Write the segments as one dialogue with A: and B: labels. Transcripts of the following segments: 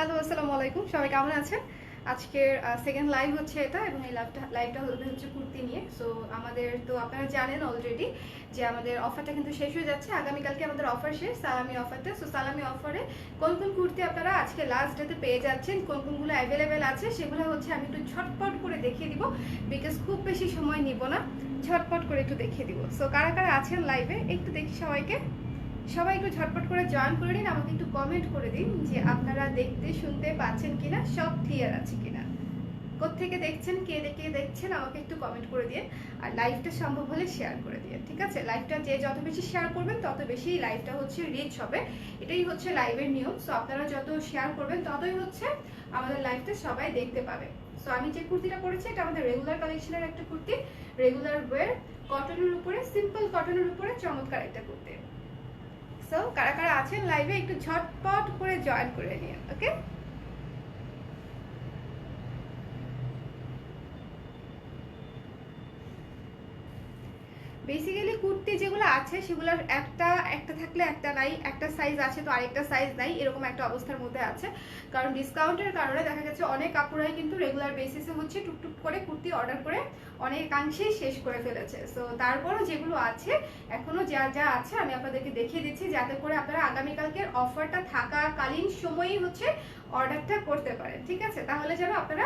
A: Hello, আসসালামু আলাইকুম। সবাই কেমন আছেন? আজকের সেকেন্ড লাইভ হচ্ছে এটা, এবং এই লাইভটা হচ্ছে কুর্তি নিয়ে। সো আমাদের তো আপনারা জানেন অলরেডি যে আমাদের অফারটা কিন্তু শেষ হয়ে যাচ্ছে। আগামীকালকে আমাদের অফার শেষ, সালামি অফারটা। সো সালামি অফারে কোন কোন কুর্তি আপনারা আজকে লাস্ট ডেতে পেয়ে যাচ্ছেন, কোন কোনগুলো অ্যাভেলেবেল আছে, সেগুলো হচ্ছে আমি একটু ঝটপট করে দেখিয়ে দিব, বিকজ খুব বেশি সময় নিব না, ঝটপট করে একটু দেখিয়ে দিব। সো কারা কারা আছেন লাইভে একটু দেখি সবাইকে। সবাই একটু ঝটপট করে জয়েন করে নিন, আমাকে একটু কমেন্ট করে দিন যে আপনারা দেখতে শুনতে পাচ্ছেন কিনা, সব ক্লিয়ার আছে কিনা, কোত্থেকে দেখছেন, কে দেখে দেখছেন, আমাকে একটু কমেন্ট করে দিন। আর লাইভটা সম্ভব হলে শেয়ার করে দিন, ঠিক আছে? লাইভটা যে যত বেশি শেয়ার করবেন তত বেশি লাইভটা হচ্ছে রিচ হবে, এটাই হচ্ছে লাইভের নিয়ম। সো আপনারা যত শেয়ার করবেন ততই হচ্ছে আমাদের লাইভটা সবাই দেখতে পাবে। সো আমি যে কুর্তিটা পরেছি এটা আমাদের রেগুলার কালেকশনের একটা কুর্তি, রেগুলার ওয়্যার, কটনের উপরে, সিম্পল কটনের উপরে চমৎকার একটা কুর্তি। সো কারা কারা আছেন লাইভে একটু ঝটপট করে জয়েন করে নিন, ওকে? বেসিক্যালি কুর্তি যেগুলো আছে সেগুলোর একটা একটা থাকলে একটা নাই, একটা সাইজ আছে তো আরেকটা সাইজ নাই, এরকম একটা অবস্থার মধ্যে আছে। কারণ ডিসকাউন্টের কারণে দেখা গেছে অনেক কাপড়াই কিন্তু রেগুলার বেসিসে হচ্ছে টুকটুক করে কুর্তি অর্ডার করে অনেকাংশেই শেষ করে ফেলেছে। সো তারপরও যেগুলো আছে এখনো যা যা আছে আমি আপনাদেরকে দেখিয়ে দিচ্ছি, যাতে করে আপনারা আগামীকালকের অফারটা থাকাকালীন সময়ই হচ্ছে অর্ডারটা করতে পারেন, ঠিক আছে? তাহলে যেন আপনারা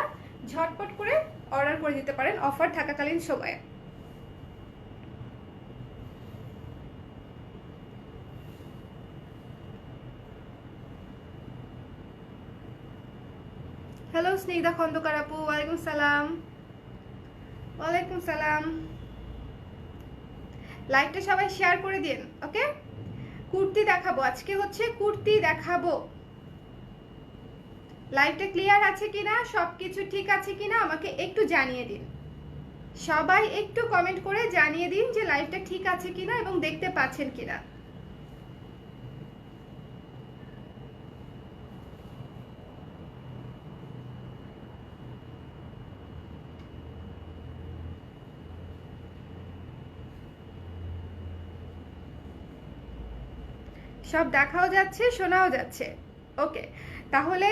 A: ঝটপট করে অর্ডার করে দিতে পারেন অফার থাকাকালীন সময়ে। হ্যালো স্নিগ্ধা খন্দকার আপু, ওয়ালাইকুম সালাম। ওয়ালাইকুম সালাম। লাইভটা সবাই শেয়ার করে দিন, ওকে? কুর্তি দেখাবো আজকে, হচ্ছে কুর্তি দেখাবো। লাইভটা ক্লিয়ার আছে কিনা, সবকিছু ঠিক আছে কিনা আমাকে একটু জানিয়ে দিন। সবাই একটু কমেন্ট করে জানিয়ে দিন যে লাইভটা ঠিক আছে কিনা এবং দেখতে পাচ্ছেন কিনা। সব দেখাও যাচ্ছে, শোনাও যাচ্ছে, ওকে? তাহলে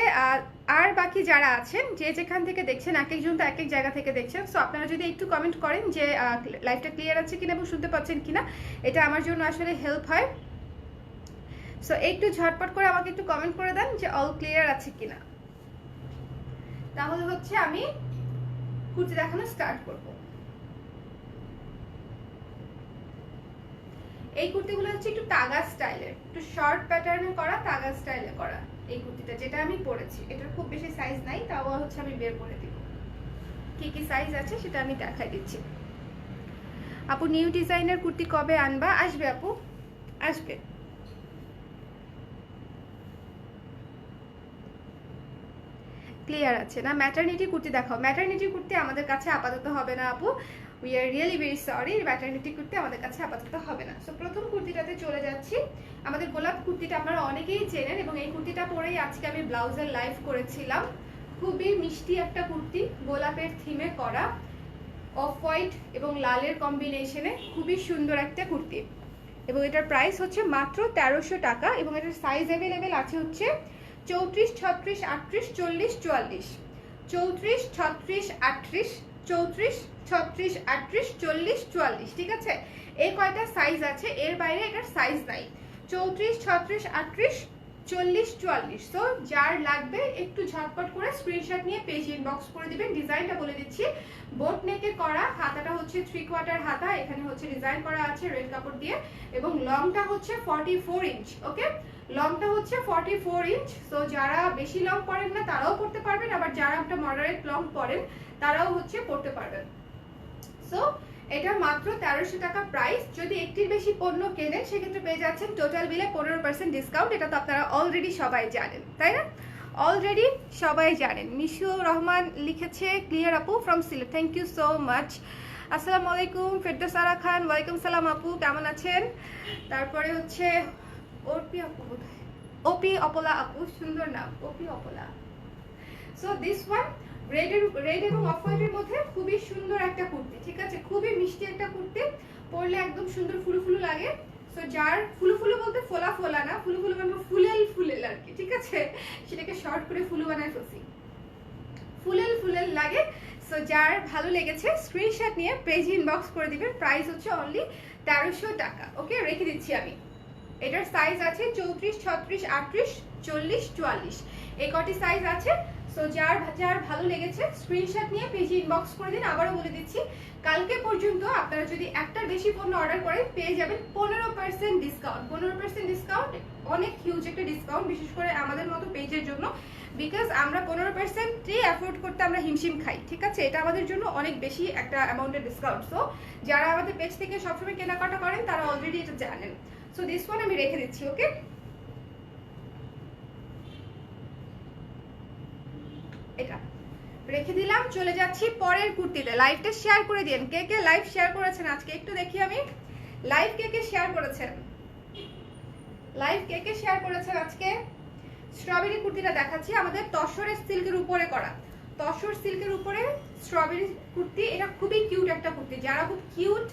A: আর বাকি যারা আছেন যে যেখান থেকে দেখছেন, এক একজন তো এক এক জায়গা থেকে দেখছেন, সো আপনারা যদি একটু কমেন্ট করেন যে লাইভটা ক্লিয়ার আছে কিনা এবং শুনতে পাচ্ছেন কিনা, এটা আমার জন্য আসলে হেল্প হয়। সো একটু ঝটপট করে আমাকে একটু কমেন্ট করে দেন যে অল ক্লিয়ার আছে কিনা, তাহলে হচ্ছে আমি কুর্তি দেখানো স্টার্ট করব। এই কুর্তিগুলো হচ্ছে একটু তাগা স্টাইলের, একটু শর্ট প্যাটার্নে করা, তাগা স্টাইলে করা। এই কুর্তিটা যেটা আমি পরেছি এটার খুব বেশি সাইজ নাই, তাও হচ্ছে আমি বের করে দিব। কি কি সাইজ আছে সেটা আমি দেখাই দিচ্ছি। আপু নিউ ডিজাইনের কুর্তি কবে আনবা? আসবে আপু, আসবে। ক্লিয়ার আছে না? ম্যাটারনিটি কুর্তি দেখাও। ম্যাটারনিটি কুর্তি আমাদের কাছে আপাতত হবে না আপু, we are really very sorry, maternity kurti আমাদের কাছে আপাতত হবে না। সো প্রথম কুর্তিটাতে চলে যাচ্ছি। আমাদের গোলাপ কুর্তিটা আপনারা অনেকেই চেনেন, এবং এই কুর্তিটা পরেই আজকে আমি ব্লাউজের লাইভ করেছিলাম। খুবই মিষ্টি একটা কুর্তি, গোলাপের থিমে করা, অফ হোয়াইট এবং লালের কম্বিনেশনে খুবই সুন্দর একটা কুর্তি, এবং এটার প্রাইস হচ্ছে মাত্র 1300 টাকা। এবং এটার সাইজ অ্যাভেলেবেল আছে হচ্ছে 34, 36, 38, 40, 44, 34, 36, 38, 34, 36, 38, 40, 44, ঠিক আছে? এই কয়টা সাইজ আছে, এর বাইরে এটার সাইজ নাই। 34, 36, 38, 40, 44। তো যার লাগবে একটু ঝটপট করে স্ক্রিনশট নিয়ে পেজ ইনবক্স করে দিবেন। ডিজাইনটা বলে দিচ্ছি, বোট নেকে করা, হাতাটা হচ্ছে 3/4 হাতা, এখানে হচ্ছে ডিজাইন করা আছে রেড কাপড় দিয়ে, এবং লংটা হচ্ছে 44 ইঞ্চ, ওকে? লংটা হচ্ছে 44 ইঞ্চ। সো যারা বেশি লং পরেন না তারাও পড়তে পারবেন, আবার যারা একটা মডারেট লং পরেন তারাও হচ্ছে পড়তে পারবেন। সো এটা মাত্র 1300 টাকা প্রাইস। যদি একটির বেশি পণ্য কেনেন সেক্ষেত্রে পেয়ে যাচ্ছেন টোটাল বিলে 15% ডিসকাউন্ট। এটা তো আপনারা অলরেডি সবাই জানেন, তাই না? অলরেডি সবাই জানেন। মিশুর রহমান লিখেছে ক্লিয়ার আপু from Sylhet, thank you so much. আসসালামু আলাইকুম ফেরদৌস আরা খান, ওয়ালাইকুম সালাম আপু, কেমন আছেন? তারপরে হচ্ছে ওপি আপু, ওপি অপলা আপু, সুন্দর নাম, ওপি Apla. So this one red এবং অফ হোয়াইটের মধ্যে খুবই সুন্দর একটা কুর্তি, ঠিক আছে? খুবই মিষ্টি একটা কুর্তি, পরলে একদম সুন্দর ফুলু ফুলু লাগে। সো যার ফুলু ফুলু বলতে ফোলা ফোলা না, ফুলু ফুলু মানে ফুলেল ফুলেল আর কি, ঠিক আছে, সেটাকে শর্ট করে ফুলু বানায় ফেলছি, ফুলেল লাগে। সো যার ভালো লেগেছে স্ক্রিনশট নিয়ে পেজে ইনবক্স করে দিবেন। প্রাইস হচ্ছে অনলি 1300 টাকা। ওকে, রেখে দিচ্ছি আমি। এটার সাইজ আছে 34, 36, 38, 40, 44, এই কটি সাইজ আছে। সো যার ভালো লেগেছে স্ক্রিনশট নিয়ে পেজে ইনবক্স করে দিন। আবারও বলে দিচ্ছি, কালকে পর্যন্ত আপনারা যদি একটার বেশি পণ্য অর্ডার করেন পেয়ে যাবেন 15% ডিসকাউন্ট। 15% ডিসকাউন্ট অনেক হিউজ একটা ডিসকাউন্ট, বিশেষ করে আমাদের মতো পেজের জন্য, বিকজ আমরা 15%ই অ্যাফোর্ড করতে আমরা হিমশিম খাই, ঠিক আছে, এটা আমাদের জন্য অনেক বেশি একটা অ্যামাউন্টের ডিসকাউন্ট। সো যারা আমাদের পেজ থেকে সবসময় কেনাকাটা করেন তারা অলরেডি এটা জানেন। সো দিস ওয়ান আমি রেখে দিচ্ছি। ওকে, এটা রেখে দিলাম। চলে যাচ্ছি পরের কুর্তিতে। লাইভটা শেয়ার করে দিন, কে কে লাইভ শেয়ার করেছেন আজকে একটু দেখি আমি। লাইভ কে কে শেয়ার করেছেন, লাইভ কে কে শেয়ার করেছেন আজকে। স্ট্রবেরি কুর্তিটা দেখাচ্ছি, আমাদের তসরের সিল্কের উপরে করা, তসর সিল্কের উপরে স্ট্রবেরি কুর্তি। এটা খুবই কিউট একটা কুর্তি। যারা খুব কিউট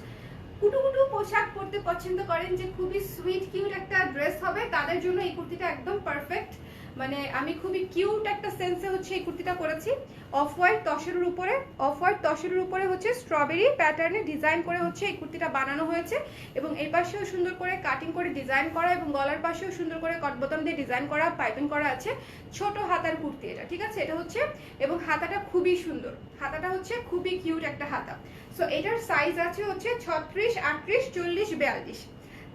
A: কুটুকুটু পোশাক পরতে পছন্দ করেন, যে খুবই সুইট কিউট একটা ড্রেস হবে, তাদের জন্য এই কুর্তিটা একদম পারফেক্ট। মানে আমি খুবই কিউট একটা সেন্সে হচ্ছে এই কুর্তিটা করেছি। অফ হোয়াইট তসরের উপরে, অফ হোয়াইট তসরের উপরে হচ্ছে স্ট্রবেরি প্যাটার্নে ডিজাইন করে হচ্ছে এই কুর্তিটা বানানো হয়েছে, এবং এই পাশেও সুন্দর করে কাটিং করে ডিজাইন করা, এবং গলার পাশেও সুন্দর করে কট বোতাম দিয়ে ডিজাইন করা, পাইপিং করা আছে। ছোট হাতার কুর্তি এটা, ঠিক আছে, এটা হচ্ছে, এবং হাতাটা খুবই সুন্দর, হাতাটা হচ্ছে খুবই কিউট একটা হাতা। সো এটার সাইজ আছে হচ্ছে 36, 38, 40, 42,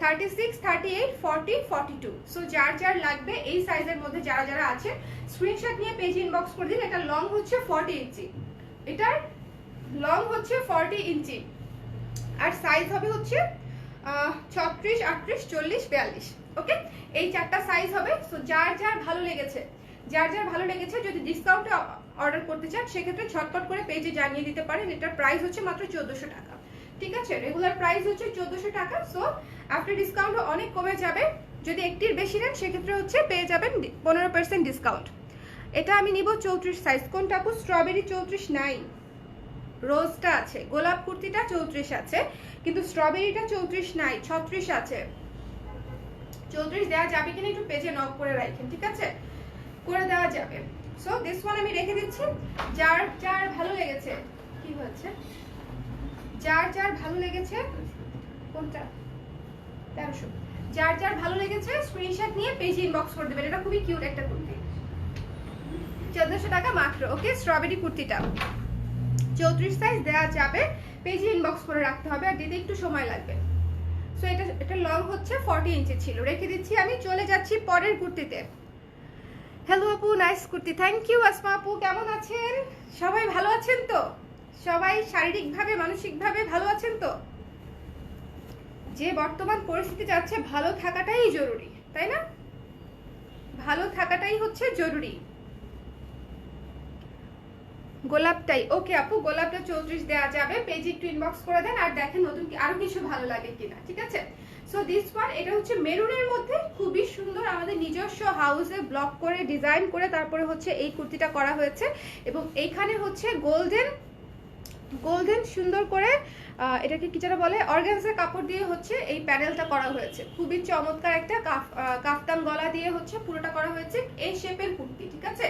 A: 36, 38, 40, 42। সো যার লাগবে এই সাইজের মধ্যে যারা আছে স্ক্রিনশট নিয়ে পেজে ইনবক্স করে দিন। এটা লং হচ্ছে 40 ইঞ্চি, এটার লং হচ্ছে 40 ইঞ্চি, আর সাইজ হবে হচ্ছে 36, 38, 40, 42। ওকে, এই চারটা সাইজ হবে। সো যার ভালো লেগেছে, ভালো লেগেছে, যদি ডিসকাউন্টে অর্ডার করতে চান সেক্ষেত্রে ঝটপট করে পেজে জানিয়ে দিতে পারেন। এটার প্রাইস হচ্ছে মাত্র 1400 টাকা, ঠিক আছে, রেগুলার প্রাইস হচ্ছে 1400 টাকা। সো আফটার ডিসকাউন্ট অনেক কমে যাবে। যদি একটির বেশি নেন সেক্ষেত্রে হচ্ছে পেয়ে যাবেন 15% ডিসকাউন্ট। এটা আমি নিব 34 সাইজ। কোনটা আপু? স্ট্রবেরি 34 নাই, রোজটা আছে, গোলাপ কুর্তিটা 34 আছে, কিন্তু স্ট্রবেরিটা 34 নাই, 36 আছে। 34 দেওয়া যাবে কিনা একটু পেজে নক করে রাখেন, ঠিক আছে, করে দেওয়া যাবে। সো দিস ওয়ান আমি রেখে দিচ্ছি। যার ভালো লেগেছে, কি হচ্ছে, যার ভালো লেগেছে, কোনটা 1300, যার ভালো লেগেছে স্ক্রিনশট নিয়ে পেজে ইনবক্স করে দেবেন। এটা খুবই কিউট একটা কুর্তি, 1400 টাকা মাত্র। ওকে, স্ট্রবেরি কুর্তিটা 34 সাইজ দেওয়া যাবে, পেজে ইনবক্স করে রাখতে হবে, আর দিতে একটু সময় লাগবে। সো এটা লং হচ্ছে 40 ইঞ্চি ছিল, রেখে দিচ্ছি আমি। চলে যাচ্ছি পরের কুর্তিতে। হ্যালো আপু, nice kurti, thank you. Asma আপু কেমন আছেন? সবাই ভালো আছেন তো? সবাই শারীরিকভাবে মানসিকভাবে ভালো আছেন তো? যে বর্তমান পরিস্থিতি যাচ্ছে, ভালো থাকাটাই জরুরি, তাই না? ভালো থাকাটাই হচ্ছে জরুরি। গোলাপটাই ওকে আপু, গোলাপটা 34 দেওয়া যাবে, পেজে একটু ইনবক্স করে দেন, আর দেখেন নতুন আরো কিছু ভালো লাগে কিনা, ঠিক আছে। সো দিস ওয়ান, এটা হচ্ছে মেরুনের মধ্যে খুবই সুন্দর, আমাদের নিজস্ব হাউসে ব্লক করে ডিজাইন করে তারপরে হচ্ছে এই কুর্তিটা করা হয়েছে, এবং এইখানে হচ্ছে গোল্ডেন সুন্দর করে এটাকে কি যেন বলে, অর্গানজা কাপড় দিয়ে হচ্ছে এই প্যানেলটা করা হয়েছে। খুবই চমৎকার একটা কাফতান গলা দিয়ে হচ্ছে পুরোটা করা হয়েছে। এই শেপের কুর্তি, ঠিক আছে,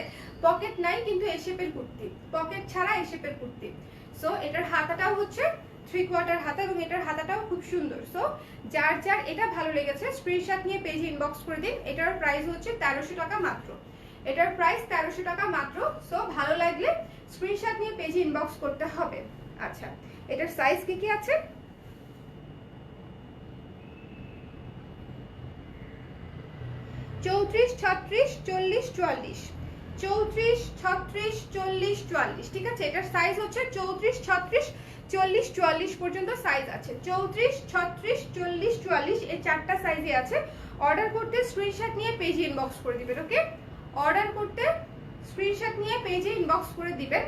A: পকেট নাই কিন্তু এই শেপের কুর্তি, পকেট ছাড়া এই শেপের কুর্তি। সো এটার হাতাটাও হচ্ছে 3/4 হাতা, এবং এটার হাতাটাও খুব সুন্দর। সো যার এটা ভালো লেগেছে স্ক্রিনশট নিয়ে পেজে ইনবক্স করে দিন। এটার প্রাইস হচ্ছে 1300 টাকা মাত্র, এটার প্রাইস 1300 টাকা মাত্র। সো ভালো লাগলে স্ক্রিনশট নিয়ে পেজে ইনবক্স করতে হবে। আচ্ছা, এটার সাইজ কি আছে? চৌত্রিশ, 36, 40, 44, 34, 36, 40, 44, ঠিক আছে। এটার সাইজ হচ্ছে 34, 36, 40, 44 পর্যন্ত সাইজ আছে। 34, 36, 40, 44 এই চারটা সাইজে আছে। অর্ডার করতে স্ক্রিনশট নিয়ে পেজে ইনবক্স করে দিবেন। ওকে, অর্ডার করতে স্ক্রিনশট নিয়ে পেজে ইনবক্স করে দিবেন।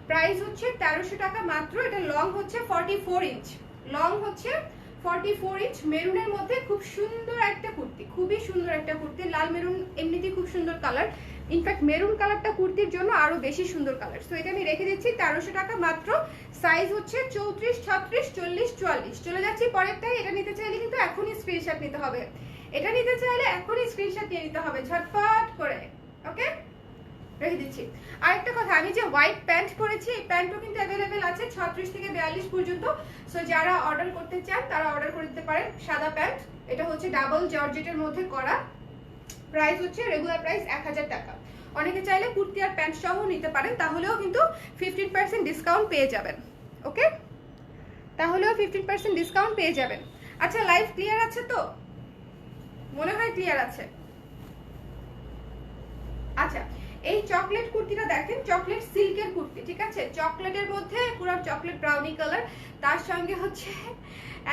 A: প্রাইস হচ্ছে 1300 টাকা মাত্র। এটা লং হচ্ছে 44 ইঞ্চ, লং হচ্ছে 44 ইঞ্চ, মেরুনের মধ্যে খুব সুন্দর একটা কুর্তি, খুবই সুন্দর একটা কুর্তি। লাল মেরুন এমনিতেই খুব সুন্দর কালার, ইনফ্যাক্ট মেরুন কালারটা কুর্তির জন্য আরো বেশি সুন্দর কালার। সো এটা আমি রেখে দিচ্ছি 1300 টাকা মাত্র। সাইজ হচ্ছে 34, 36, 40, 44। চলে যাচ্ছি পরেরটাই। এটা নিতে চাইলে কিন্তু এখনই স্ক্রিনশট নিতে হবে, এটা নিতে চাইলে এখনই স্ক্রিনশট নিয়ে নিতে হবে ঝটপট করে। ওকে, রেখে দিচ্ছি। আরেকটা কথা, আমি যে হোয়াইট প্যান্ট পরেছি এই প্যান্টও কিন্তু অ্যাভেলেবেল আছে 36 থেকে 42 পর্যন্ত। সো যারা অর্ডার করতে চান তারা অর্ডার করে দিতে পারেন। সাদা প্যান্ট, এটা হচ্ছে ডাবল জর্জেটের মধ্যে করা, প্রাইস হচ্ছে রেগুলার প্রাইস 1000 টাকা। অনেকে চাইলে কুর্তি আর প্যান্ট সহ নিতে পারেন, তাহলেও কিন্তু 15% ডিসকাউন্ট পেয়ে যাবেন। ওকে, তাহলেও 15% ডিসকাউন্ট পেয়ে যাবেন। আচ্ছা, লাইভ ক্লিয়ার আছে তো? মনে হয় ক্লিয়ার আছে। আচ্ছা, এই চকলেট কুর্তিটা দেখেন, চকলেট সিল্কের কুর্তি, ঠিক আছে? চকলেটের মধ্যে পুরো চকলেট ব্রাউনি কালার, তার সঙ্গে হচ্ছে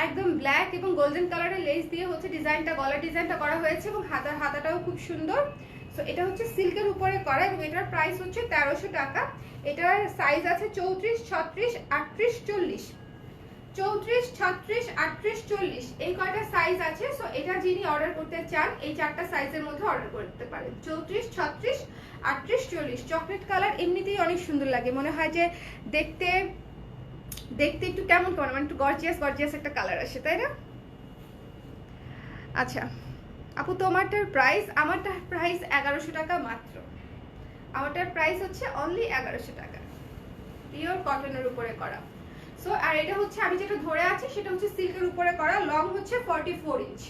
A: একদম ব্ল্যাক এবং গোল্ডেন কালারের লেস দিয়ে হচ্ছে ডিজাইনটা, গলার ডিজাইনটা করা হয়েছে এবং হাতাটাও খুব সুন্দর। সো এটা হচ্ছে সিল্কের উপরে করা এবং এটার প্রাইস হচ্ছে 1300 টাকা। এটার সাইজ আছে 34, 36, 38, 40। 34, 36, 38, 40 এই কয়টা সাইজ আছে। সো এটা যিনি অর্ডার করতে চান এই চারটা সাইজের মধ্যে অর্ডার করতে পারেন। 34, 36, 38, 40। চকলেট কালার এমনিতেই অনেক সুন্দর লাগে, মনে হয় যে দেখতে একটু কেমন মানে একটু গর্জিয়াস একটা কালার আসে, তাই না? আচ্ছা আপু, তোমারটার প্রাইস, আমারটার প্রাইস 1100 টাকা মাত্র। আমারটার প্রাইস হচ্ছে অনলি 1100 টাকা, পিওর কটনের উপরে করা। সো আর এটা হচ্ছে আমি যেটা ধরে আছি সেটা হচ্ছে সিল্কের উপরে করা, লং হচ্ছে 44 ইঞ্চ।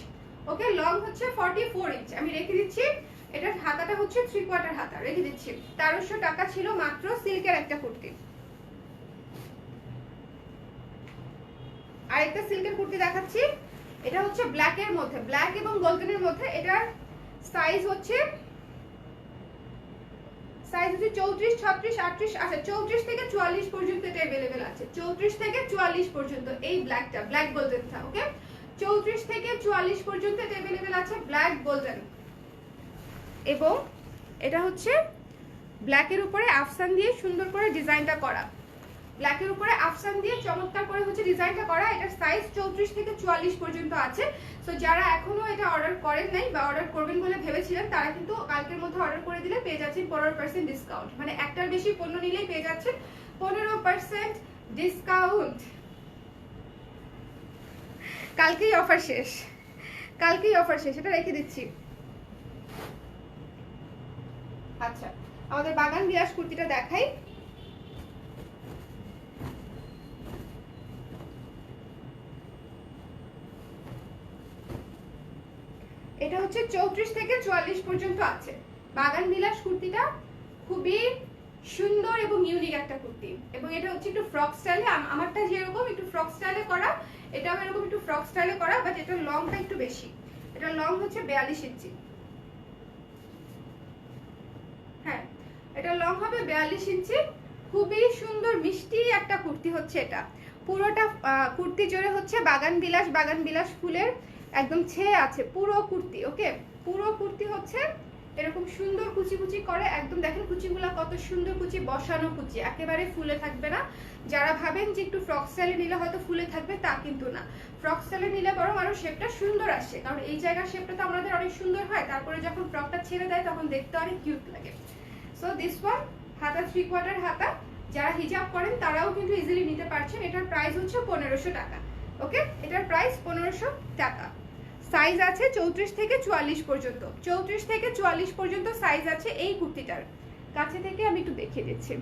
A: ওকে, লং হচ্ছে 44 ইঞ্চ। আমি রেখে দিচ্ছি। এটার হাতাটা হচ্ছে 3/4 হাতা, রেখে দিচ্ছি। 1300 টাকা ছিল মাত্র সিল্কের একটা কুর্তি। আরেকটা সিল্কের কুর্তি দেখাচ্ছি, এটা হচ্ছে ব্ল্যাকের মধ্যে, ব্ল্যাক এবং গোল্ডেনের মধ্যে। এটার সাইজ হচ্ছে 34, 36, 38। আচ্ছা, 34 থেকে 44 পর্যন্ত এটা अवेलेबल আছে। 34 থেকে 44 পর্যন্ত এই ব্ল্যাকটা, ব্ল্যাক গোল্ডেনটা। ওকে, 34 থেকে 44 পর্যন্ত এটা अवेलेबल আছে ব্ল্যাক গোল্ডেন। এবং এটা হচ্ছে ব্ল্যাকের উপরে আফসান দিয়ে সুন্দর করে ডিজাইনটা করা, ব্ল্যাকের উপরে আফসান দিয়ে চমৎকার করে হচ্ছে ডিজাইনটা করা। এটার সাইজ 34 থেকে 44 পর্যন্ত আছে। সো যারা এখনো এটা অর্ডার করেন নাই বা অর্ডার করবেন বলে ভেবেছিলেন তারা কিন্তু কালকের মধ্যে অর্ডার করে দিলে পেয়ে যাচ্ছেন 15% ডিসকাউন্ট। মানে একটার বেশি পণ্য নিলেই পেয়ে যাচ্ছেন 15% ডিসকাউন্ট। কালকেই অফার শেষ, কালকেই অফার শেষ, এটা রেখে দিচ্ছি। আচ্ছা, আমাদের বাগান বিলাস কুর্তিটা দেখাই। এটা হচ্ছে 34 থেকে 44 পর্যন্ত আছে। বাগান বিলাস কুর্তিটা খুবই সুন্দর এবং ইউনিক একটা কুর্তি এবং এটা হচ্ছে একটু ফ্রক স্টাইলে, আমারটা যেরকম একটু ফ্রক স্টাইলে করা, এটাও এরকম একটু ফ্রক স্টাইলে করা, বাট এটা লংটা একটু বেশি। এটা লং হচ্ছে 42 ইঞ্চি। হ্যাঁ, এটা লং হবে 42 ইঞ্চি। খুবই সুন্দর মিষ্টি একটা কুর্তি হচ্ছে এটা। পুরোটা কুর্তি জুড়ে হচ্ছে বাগান বিলাস ফুলের একদম ছেয়ে আছে পুরো কুর্তি। ওকে, পুরো কুর্তি হচ্ছে এরকম সুন্দর কুচি কুচি করে, একদম দেখেন কুচিগুলা কত সুন্দর কুচি, বসানো কুচি, একেবারে ফুলে থাকবে না। যারা ভাবেন যে একটু ফ্রক স্টাইলে নিলে হয়তো ফুলে থাকবে, তা কিন্তু না। ফ্রক স্টাইলে নিলে বরং আরো শেপটা সুন্দর আসে, কারণ এই জায়গার শেপটা তো আমাদের অনেক সুন্দর হয়, তারপরে যখন ফ্রকটা ছেড়ে দেয় তখন দেখতে অনেক কিউট লাগে। সো দিস ওয়ান, হাতা 3/4 হাতা। যারা হিজাব করেন তারাও কিন্তু ইজিলি নিতে পারছেন। এটার প্রাইস হচ্ছে 1500 টাকা। ওকে, এটার প্রাইস 1500 টাকা। সাইজ আছে 34 থেকে 44 পর্যন্ত। 34 থেকে 44 পর্যন্ত সাইজ আছে এই কুর্তিটার। কাছে থেকে আমি একটু দেখিয়ে দিচ্ছি।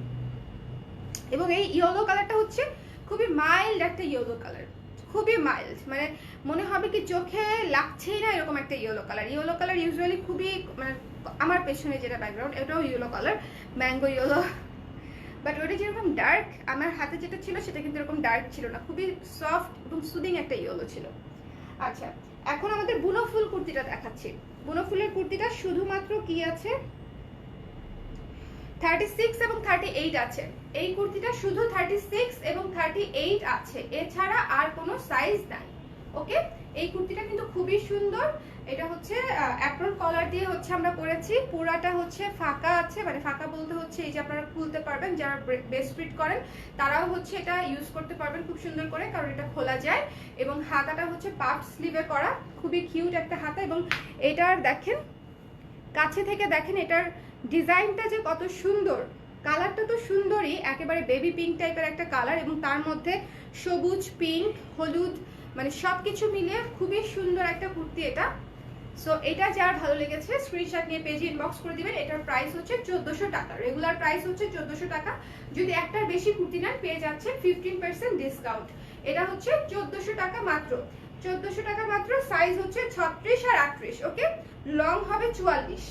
A: এবং এই ইয়েলো কালারটা হচ্ছে খুবই মাইল্ড একটা ইয়েলো কালার, খুবই মাইল্ড, মানে মনে হবে কি চোখে লাগছেই না এরকম একটা yellow colour. Yellow colour usually খুবই, মানে আমার পেছনে যেটা ব্যাকগ্রাউন্ড এটাও yellow colour, mango yellow, but ওটা যেরকম ডার্ক, আমার হাতে যেটা ছিল সেটা কিন্তু এরকম ডার্ক ছিল না, খুবই সফট এবং সুদিং একটা ইয়েলো ছিল। আচ্ছা, এখন আমাদের বুনো ফুল কুর্তিটা দেখাচ্ছি। বুনো ফুলের কুর্তিটা শুধুমাত্র কি আছে, 36 এবং 38 আছে। এই কুর্তিটা শুধু 36 এবং 38 আছে, এছাড়া আর কোনো সাইজ নাই। ওকে, এই কুর্তিটা কিন্তু খুবই সুন্দর। এটা হচ্ছে অ্যাপ্রন কলার দিয়ে হচ্ছে আমরা করেছি, পুরাটা হচ্ছে ফাঁকা আছে, মানে ফাঁকা বলতে হচ্ছে এই যে আপনারা খুলতে পারবেন, যারা বেস্ট ফিট করেন তারাও হচ্ছে এটা ইউজ করতে পারবেন খুব সুন্দর করে, কারণ এটা খোলা যায়। এবং হাতাটা হচ্ছে পাফ স্লিভে করা, খুবই কিউট একটা হাতা। এবং এটার দেখেন, কাছে থেকে দেখেন এটার ডিজাইনটা যে কত সুন্দর, কালারটা তো সুন্দরই, একেবারে বেবি পিঙ্ক টাইপের একটা কালার এবং তার মধ্যে সবুজ, পিঙ্ক, হলুদ, মানে সবকিছু মিলিয়ে খুবই সুন্দর একটা কুর্তি এটা। সো এটা যার ভালো লেগেছে স্ক্রিনশট নিয়ে পেজে ইনবক্স করে দিবেন। এটার প্রাইস হচ্ছে 1400 টাকা, রেগুলার প্রাইস হচ্ছে 1400 টাকা। যদি একটার বেশি কুর্তি নেন পেয়ে যাচ্ছে 15% ডিসকাউন্ট। এটা হচ্ছে 1400 টাকা মাত্র, 1400 টাকা মাত্র। সাইজ হচ্ছে 36 আর 38, ওকে। লং হবে 44,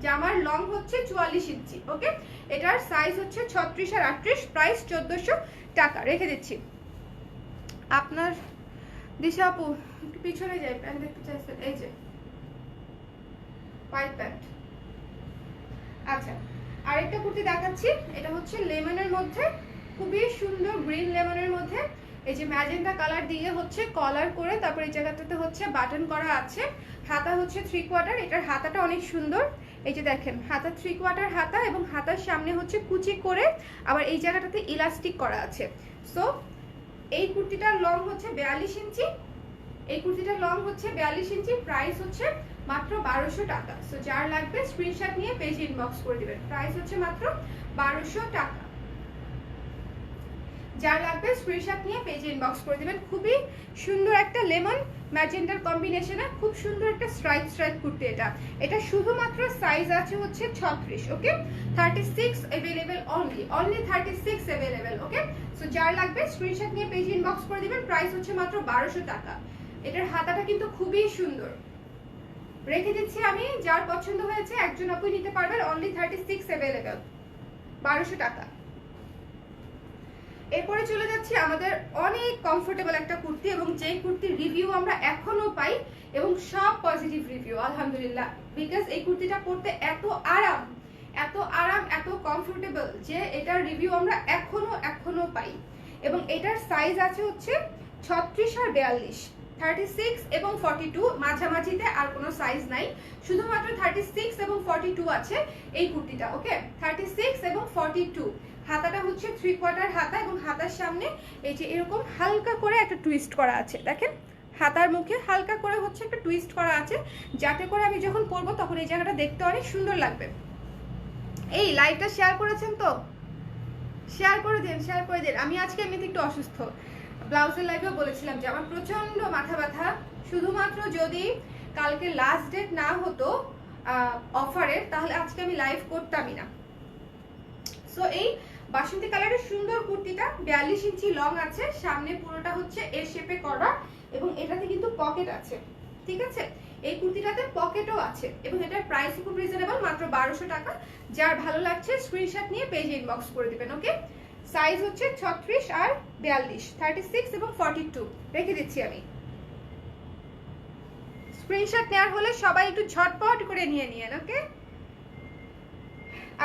A: জামার লং হচ্ছে 44 ইঞ্চি, ওকে। এটার সাইজ হচ্ছে 36 আর 38, প্রাইস 1400 টাকা। রেখে দিচ্ছি। আপনার দিশা আপু একটু পিছনে যাই, প্যান্ট দেখতে চাইছেন, এই যে হোয়াইট প্যান্ট। আচ্ছা, আরেকটা কুর্তি দেখাচ্ছি। এটা হচ্ছে লেমনের মধ্যে, খুবই সুন্দর গ্রিন লেমনের মধ্যে। এই যে ম্যাজেন্টা কালার দিয়ে হচ্ছে কলার করে, তারপর এই জায়গাটাতে হচ্ছে বাটন করা আছে। হাতা হচ্ছে 3/4, এটার হাতাটা অনেক সুন্দর। এই যে দেখেন হাতা 3/4 হাতা, এবং হাতার সামনে হচ্ছে কুচি করে আবার এই জায়গাটাতে ইলাস্টিক করা আছে। সো এই কুর্তিটার লং হচ্ছে 42 ইঞ্চি, এই কুর্তিটার লং হচ্ছে 42 ইঞ্চি। প্রাইস হচ্ছে মাত্র 1200 টাকা। সো যার লাগবে স্ক্রিনশট নিয়ে পেজে ইনবক্স করে দিবেন। প্রাইস হচ্ছে মাত্র 1200 টাকা। যার লাগবে স্ক্রিনশট নিয়ে পেজে ইনবক্স করে দিবেন। খুবই সুন্দর একটা লেমন ম্যাজেন্টার কম্বিনেশনে খুব সুন্দর একটা স্ট্রাইপ কুর্তি। এটা শুধুমাত্র সাইজ আছে হচ্ছে 36, ওকে। 36 अवेलेबल, অনলি 36 अवेलेबल, ওকে। সো যার লাগবে স্ক্রিনশট নিয়ে পেজে ইনবক্স করে দিবেন। প্রাইস হচ্ছে মাত্র 1200 টাকা। এটার হাতাটা কিন্তু খুবই সুন্দর। রেখে দিচ্ছি আমি, যার পছন্দ হয়েছে একজন আপু নিতে পারবেন। অনলি 36 अवेलेबल, 1200 টাকা। এরপরে চলে যাচ্ছি আমাদের অনেক কমফোর্টেবল একটা কুর্তি, এবং যেই কুর্তির রিভিউ আমরা এখনো পাই এবং সব পজিটিভ রিভিউ আলহামদুলিল্লাহ। বিকজ এই কুর্তিটা পরতে এত আরাম, এত কমফোর্টেবল যে এটার রিভিউ আমরা এখনো পাই। এবং এটার সাইজ আছে হচ্ছে 36 আর 42, 36 এবং 42, মাঝামাঝিতে আর কোনো সাইজ নাই, শুধুমাত্র 36 এবং 42 আছে এই কুর্তিটা, ওকে। 36 এবং 42। হাতাটা হচ্ছে 3/4 হাতা, এবং হাতার সামনে এই যে এরকম হালকা করে একটা টুইস্ট করা আছে। দেখেন হাতার মুখে হালকা করে হচ্ছে একটা টুইস্ট করা আছে, যাতে করে আমি যখন পরবো তখন এই জায়গাটা দেখতে অনেক সুন্দর লাগবে। এই লাইভটা শেয়ার করেছেন তো? শেয়ার করে দিন। আমি আজকে এমনিতে একটু অসুস্থ, ব্লাউজের লাইভেও বলেছিলাম যে আমার প্রচন্ড মাথা ব্যথা। শুধুমাত্র যদি কালকে লাস্ট ডেট না হতো অফারের, তাহলে আজকে আমি লাইভ করতামই না। সো এই বাসন্তী কালারের সুন্দর কুর্তিটা 42 ইঞ্চি লং আছে, সামনে পুরোটা হচ্ছে এ শেপে করা, এবং এটাতে কিন্তু পকেট আছে, ঠিক আছে। এই কুর্তিটাতে পকেটও আছে, এবং এটার প্রাইস খুব রিজনেবল, মাত্র 1200 টাকা। যার ভালো লাগছে স্ক্রিনশট নিয়ে পেজে ইনবক্স করে দিবেন, ওকে। সাইজ হচ্ছে 36 আর 42, 36 এবং 42। রেখে দিচ্ছি আমি। স্ক্রিনশট নেওয়ার হলে সবাই একটু ঝটপট করে নিয়ে নিয়েন, ওকে।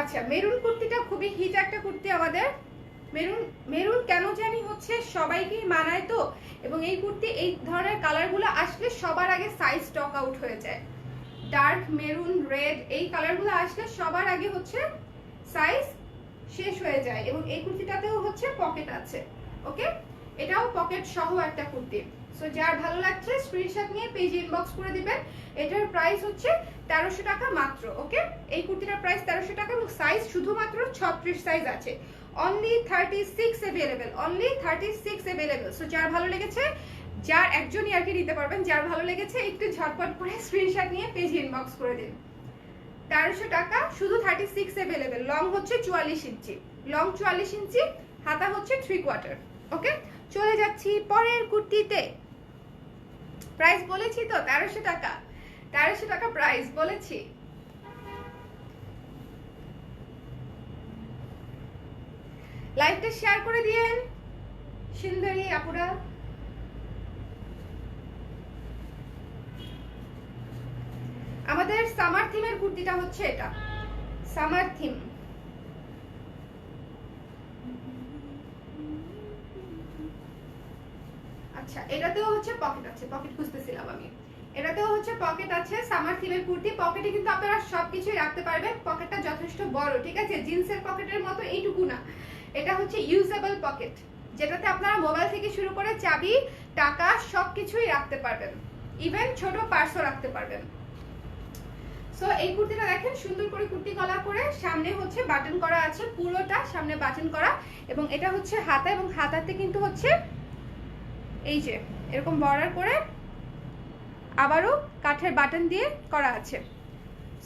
A: আচ্ছা, মেরুন কুর্তিটা খুবই হিট একটা কুর্তি আমাদের। মেরুন কেন জানি হচ্ছে সবাইকেই মানায় তো, এবং এই কুর্তি এই ধরনের কালারগুলো আসলে সবার আগে সাইজ স্টক আউট হয়ে যায়। ডার্ক মেরুন, রেড, এই কালারগুলো আসলে সবার আগে হচ্ছে সাইজ শেষ হয়ে যায়। এবং এই কুর্তিটাতেও হচ্ছে পকেট আছে, ওকে। এটাও পকেট সহ একটা কুর্তি। সো যার ভালো লাগছে স্ক্রিনশট নিয়ে পেজে ইনবক্স করে দিবেন। এটার প্রাইস হচ্ছে 1300 টাকা মাত্র, ওকে। এই কুর্তিটার প্রাইস 1300 টাকা, এবং সাইজ শুধুমাত্র 36 সাইজ আছে। Only 36 available, only 36 available. So যার ভালো লেগেছে, যার একজনই আর কি নিতে পারবেন, যার ভালো লেগেছে একটু ঝটপট করে স্ক্রিনশট নিয়ে পেজে ইনবক্স করে দিন। 1300 টাকা, শুধু 36 अवेलेबल। লং হচ্ছে 44 ইঞ্চি, লং 44 ইঞ্চি, হাতা হচ্ছে 3/4, ওকে। চলে যাচ্ছি পরের কুর্তিতে। প্রাইস বলেছি তো 1300 টাকা, 1300 টাকা প্রাইস বলেছি। লাইভটা শেয়ার করে দিয়েন সুন্দরী আপুরা। আমাদের সামার থিমের কুর্তিটা হচ্ছে এটা, সামার থিম। আচ্ছা, এটাতেও হচ্ছে পকেট আছে, পকেট খুঁজতেছিলাম আমি। এটাতেও হচ্ছে পকেট আছে, সামার থিমের কুর্তি। পকেটে কিন্তু আপনারা সবকিছুই রাখতে পারবেন, পকেটটা যথেষ্ট বড়, ঠিক আছে। জিন্সের পকেটের মতো এইটুকু না, এটা হচ্ছে ইউজেবল পকেট, যেটাতে আপনারা মোবাইল থেকে শুরু করে চাবি, টাকা সবকিছুই রাখতে পারবেন, ইভেন ছোট পার্সও রাখতে পারবেন। সো এই কুর্তিটা দেখেন সুন্দর করে কুর্তি গলা করে, সামনে হচ্ছে বাটন করা আছে, পুরোটা সামনে বাটন করা, এবং এটা হচ্ছে হাতা, এবং হাতাতে কিন্তু হচ্ছে এই যে এরকম বর্ডার করে আবারও কাঠের বাটন দিয়ে করা আছে।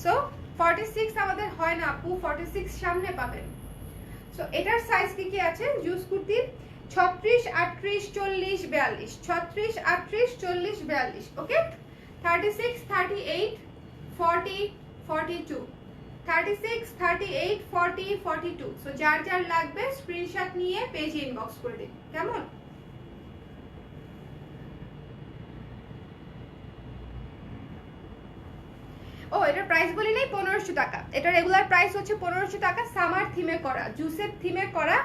A: সো 46 আমাদের হয় না আপু, 46 সামনে পাবেন। সো এটার সাইজ কি আছে জুস কুর্তির? 36, 38, 40, 42, 36, 38, 40, 42, ওকে। 36, 38, 40, 42, 36, 38, 40, 42। সো যার যার লাগবে স্ক্রিনশট নিয়ে পেজে ইনবক্স করে দিন, কেমন? ও এটার প্রাইস বলি নাই, 1500 টাকা। এটা রেগুলার প্রাইস হচ্ছে 1500 টাকা, সামার থিমে করা, জুসের থিমে করা।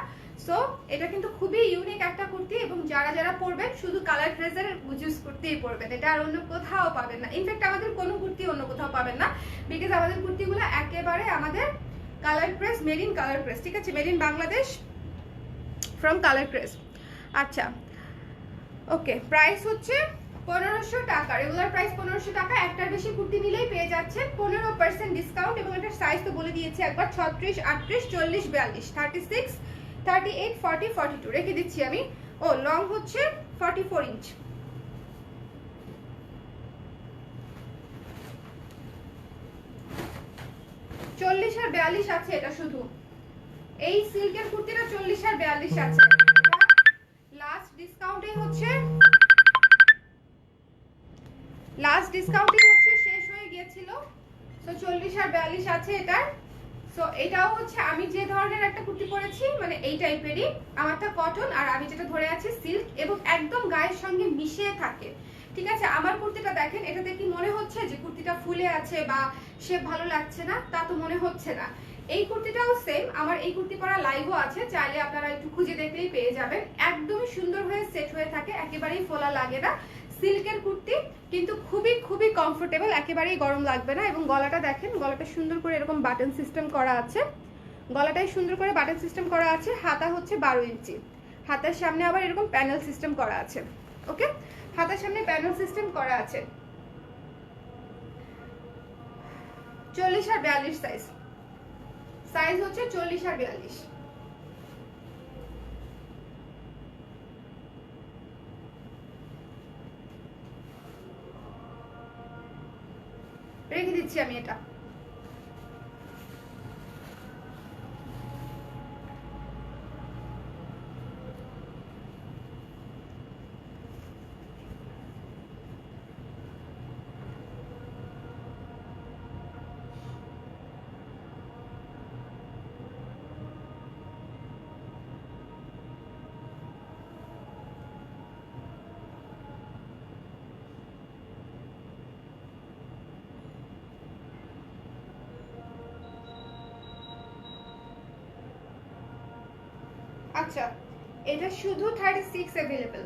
A: সো এটা কিন্তু খুবই ইউনিক একটা কুর্তি, এবং যারা যারা পরবেন শুধু কালার ড্রেসের জুস কুর্তিই পরবেন, এটা আর অন্য কোথাও পাবেন না। ইনফ্যাক্ট আমাদের কোনো কুর্তি অন্য কোথাও পাবেন না, বিকজ আমাদের কুর্তিগুলো একেবারে আমাদের colour press, made in colour press, ঠিক আছে, made in Bangladesh from colour press. আচ্ছা ওকে, প্রাইস হচ্ছে 1500 টাকা, রেগুলার প্রাইস 1500 টাকা। একটার বেশি কুর্তি নিলেই পেয়ে যাচ্ছেন 15% ডিসকাউন্ট, এবং এটার সাইজ তো বলে দিয়েছি একবার, 36, 38, 40, 42, 36, 38, 40, 42 রেখে দিচ্ছি আমি। ও লং হচ্ছে 44 ইঞ্চ। চল্লিশ আর 42 আছে এটা, শুধু এই সিল্কের কুর্তিটা 40 আর 42 আছে। লাস্ট ডিসকাউন্টে হচ্ছে, লাস্ট ডিসকাউন্টে হচ্ছে শেষ হয়ে গিয়েছিল। সো 40 আর 42 আছে এটার। সো এটাও হচ্ছে আমি যে ধরনের একটা কুর্তি পরেছি, মানে এই টাইপেরই, আমারটা কটন আর আমি যেটা ধরে আছি সিল্ক, এবং একদম গায়ের সঙ্গে মিশিয়ে থাকে, ঠিক আছে। আমার কুর্তিটা দেখেন, এটাতে কি মনে হচ্ছে যে কুর্তিটা ফুলে আছে বা শেপ ভালো লাগছে না? তা তো মনে হচ্ছে না। এই কুর্তিটাও সেম, আমার এই কুর্তি পরা লাইভও আছে, চাইলে আপনারা একটু খুঁজে দেখলেই পেয়ে যাবেন। একদমই সুন্দর হয়ে সেট হয়ে থাকে, একেবারেই ফোলা লাগে না, সিল্কের কুর্তি, কিন্তু খুবই খুবই কমফোর্টেবল, একেবারেই গরম লাগবে না। এবং গলাটা দেখেন, গলাটা সুন্দর করে এরকম বাটন সিস্টেম করা আছে, গলাটাই সুন্দর করে বাটন সিস্টেম করা আছে। হাতা হচ্ছে 12 ইঞ্চি, হাতার সামনে আবার এরকম প্যানেল সিস্টেম করা আছে, ওকে, হাতার সামনে প্যানেল সিস্টেম করা আছে। 40 আর 42 সাইজ, সাইজ হচ্ছে 40 আর 42। রেখে দিচ্ছি আমি এটা। আচ্ছা এটা শুধু 36 अवेलेबल,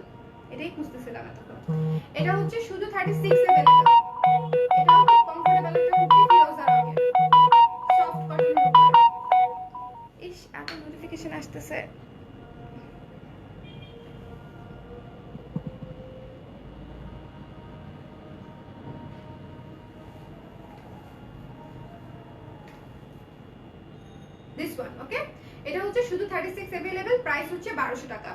A: এটাই খুঁজতেছিলাম এতক্ষণ। এটা হচ্ছে শুধু 36 अवेलेबल। এটা খুব কমফোর্টেবল একটা কুর্তি, ফিরোজা রঙের, সফট কটনের উপর। ইস এত নোটিফিকেশন আসতেছে। দিস ওয়ান, ওকে। এটা হচ্ছে শুধু 36 अवेलेबल, প্রাইস হচ্ছে 1200 টাকা।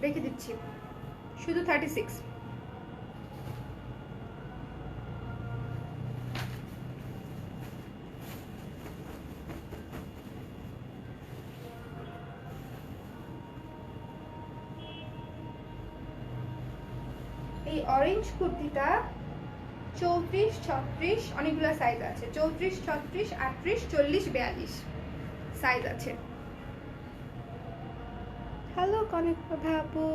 A: রেখে দিচ্ছি শুধু 36। এই অরেঞ্জ কুর্তিটা 34, 36 অনেকগুলো সাইজ আছে, 34, 36, 38, 40, 42 সাইজ আছে। হ্যালো কনক প্রভা আপু,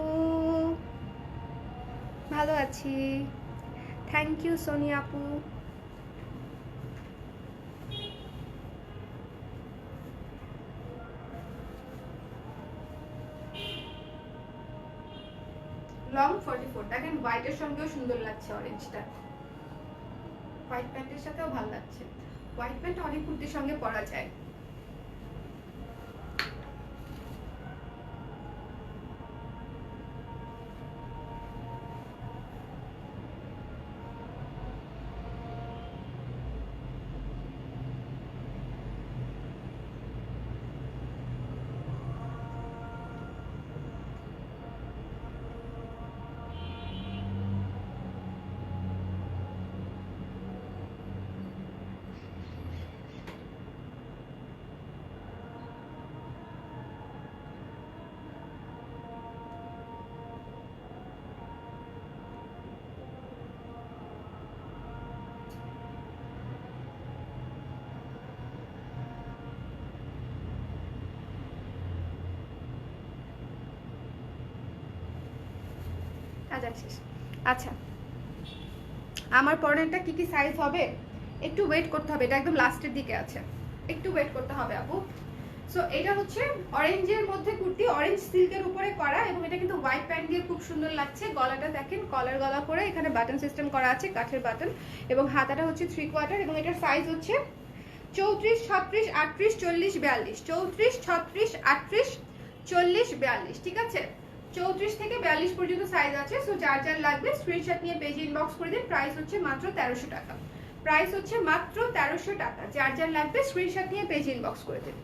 A: ভালো আছি, থ্যাংক ইউ সোনিয়া আপু। লং 44, দেখেন হোয়াইটের সঙ্গেও সুন্দর লাগছে অরেঞ্জটা, হোয়াইট প্যান্টের সাথেও ভালো লাগছে। হোয়াইট প্যান্ট অনেক কুর্তির সঙ্গে পরা যায়। বাজার শেষ। আচ্ছা, আমার পরনেরটা কি কি সাইজ হবে একটু ওয়েট করতে হবে, এটা একদম লাস্টের দিকে আছে, একটু ওয়েট করতে হবে আপু। সো এটা হচ্ছে অরেঞ্জের মধ্যে কুর্তি, অরেঞ্জ সিল্কের উপরে করা, এবং এটা কিন্তু হোয়াইট প্যান্ট দিয়ে খুব সুন্দর লাগছে। গলাটা দেখেন কলার গলা করে, এখানে বাটন সিস্টেম করা আছে, কাঠের বাটন, এবং হাতাটা হচ্ছে 3/4, এবং এটার সাইজ হচ্ছে 34, 36, 38, 40, 42, 34, 36, 38, 40, 42, ঠিক আছে? 34 থেকে 42 পর্যন্ত সাইজ আছে। সো যার যার লাগবে স্ক্রিনশট নিয়ে পেজে ইনবক্স করে দিন। প্রাইস হচ্ছে মাত্র 1300 টাকা, প্রাইস হচ্ছে মাত্র 1300 টাকা। যার যার লাগবে স্ক্রিনশট নিয়ে পেজে ইনবক্স করে দিন।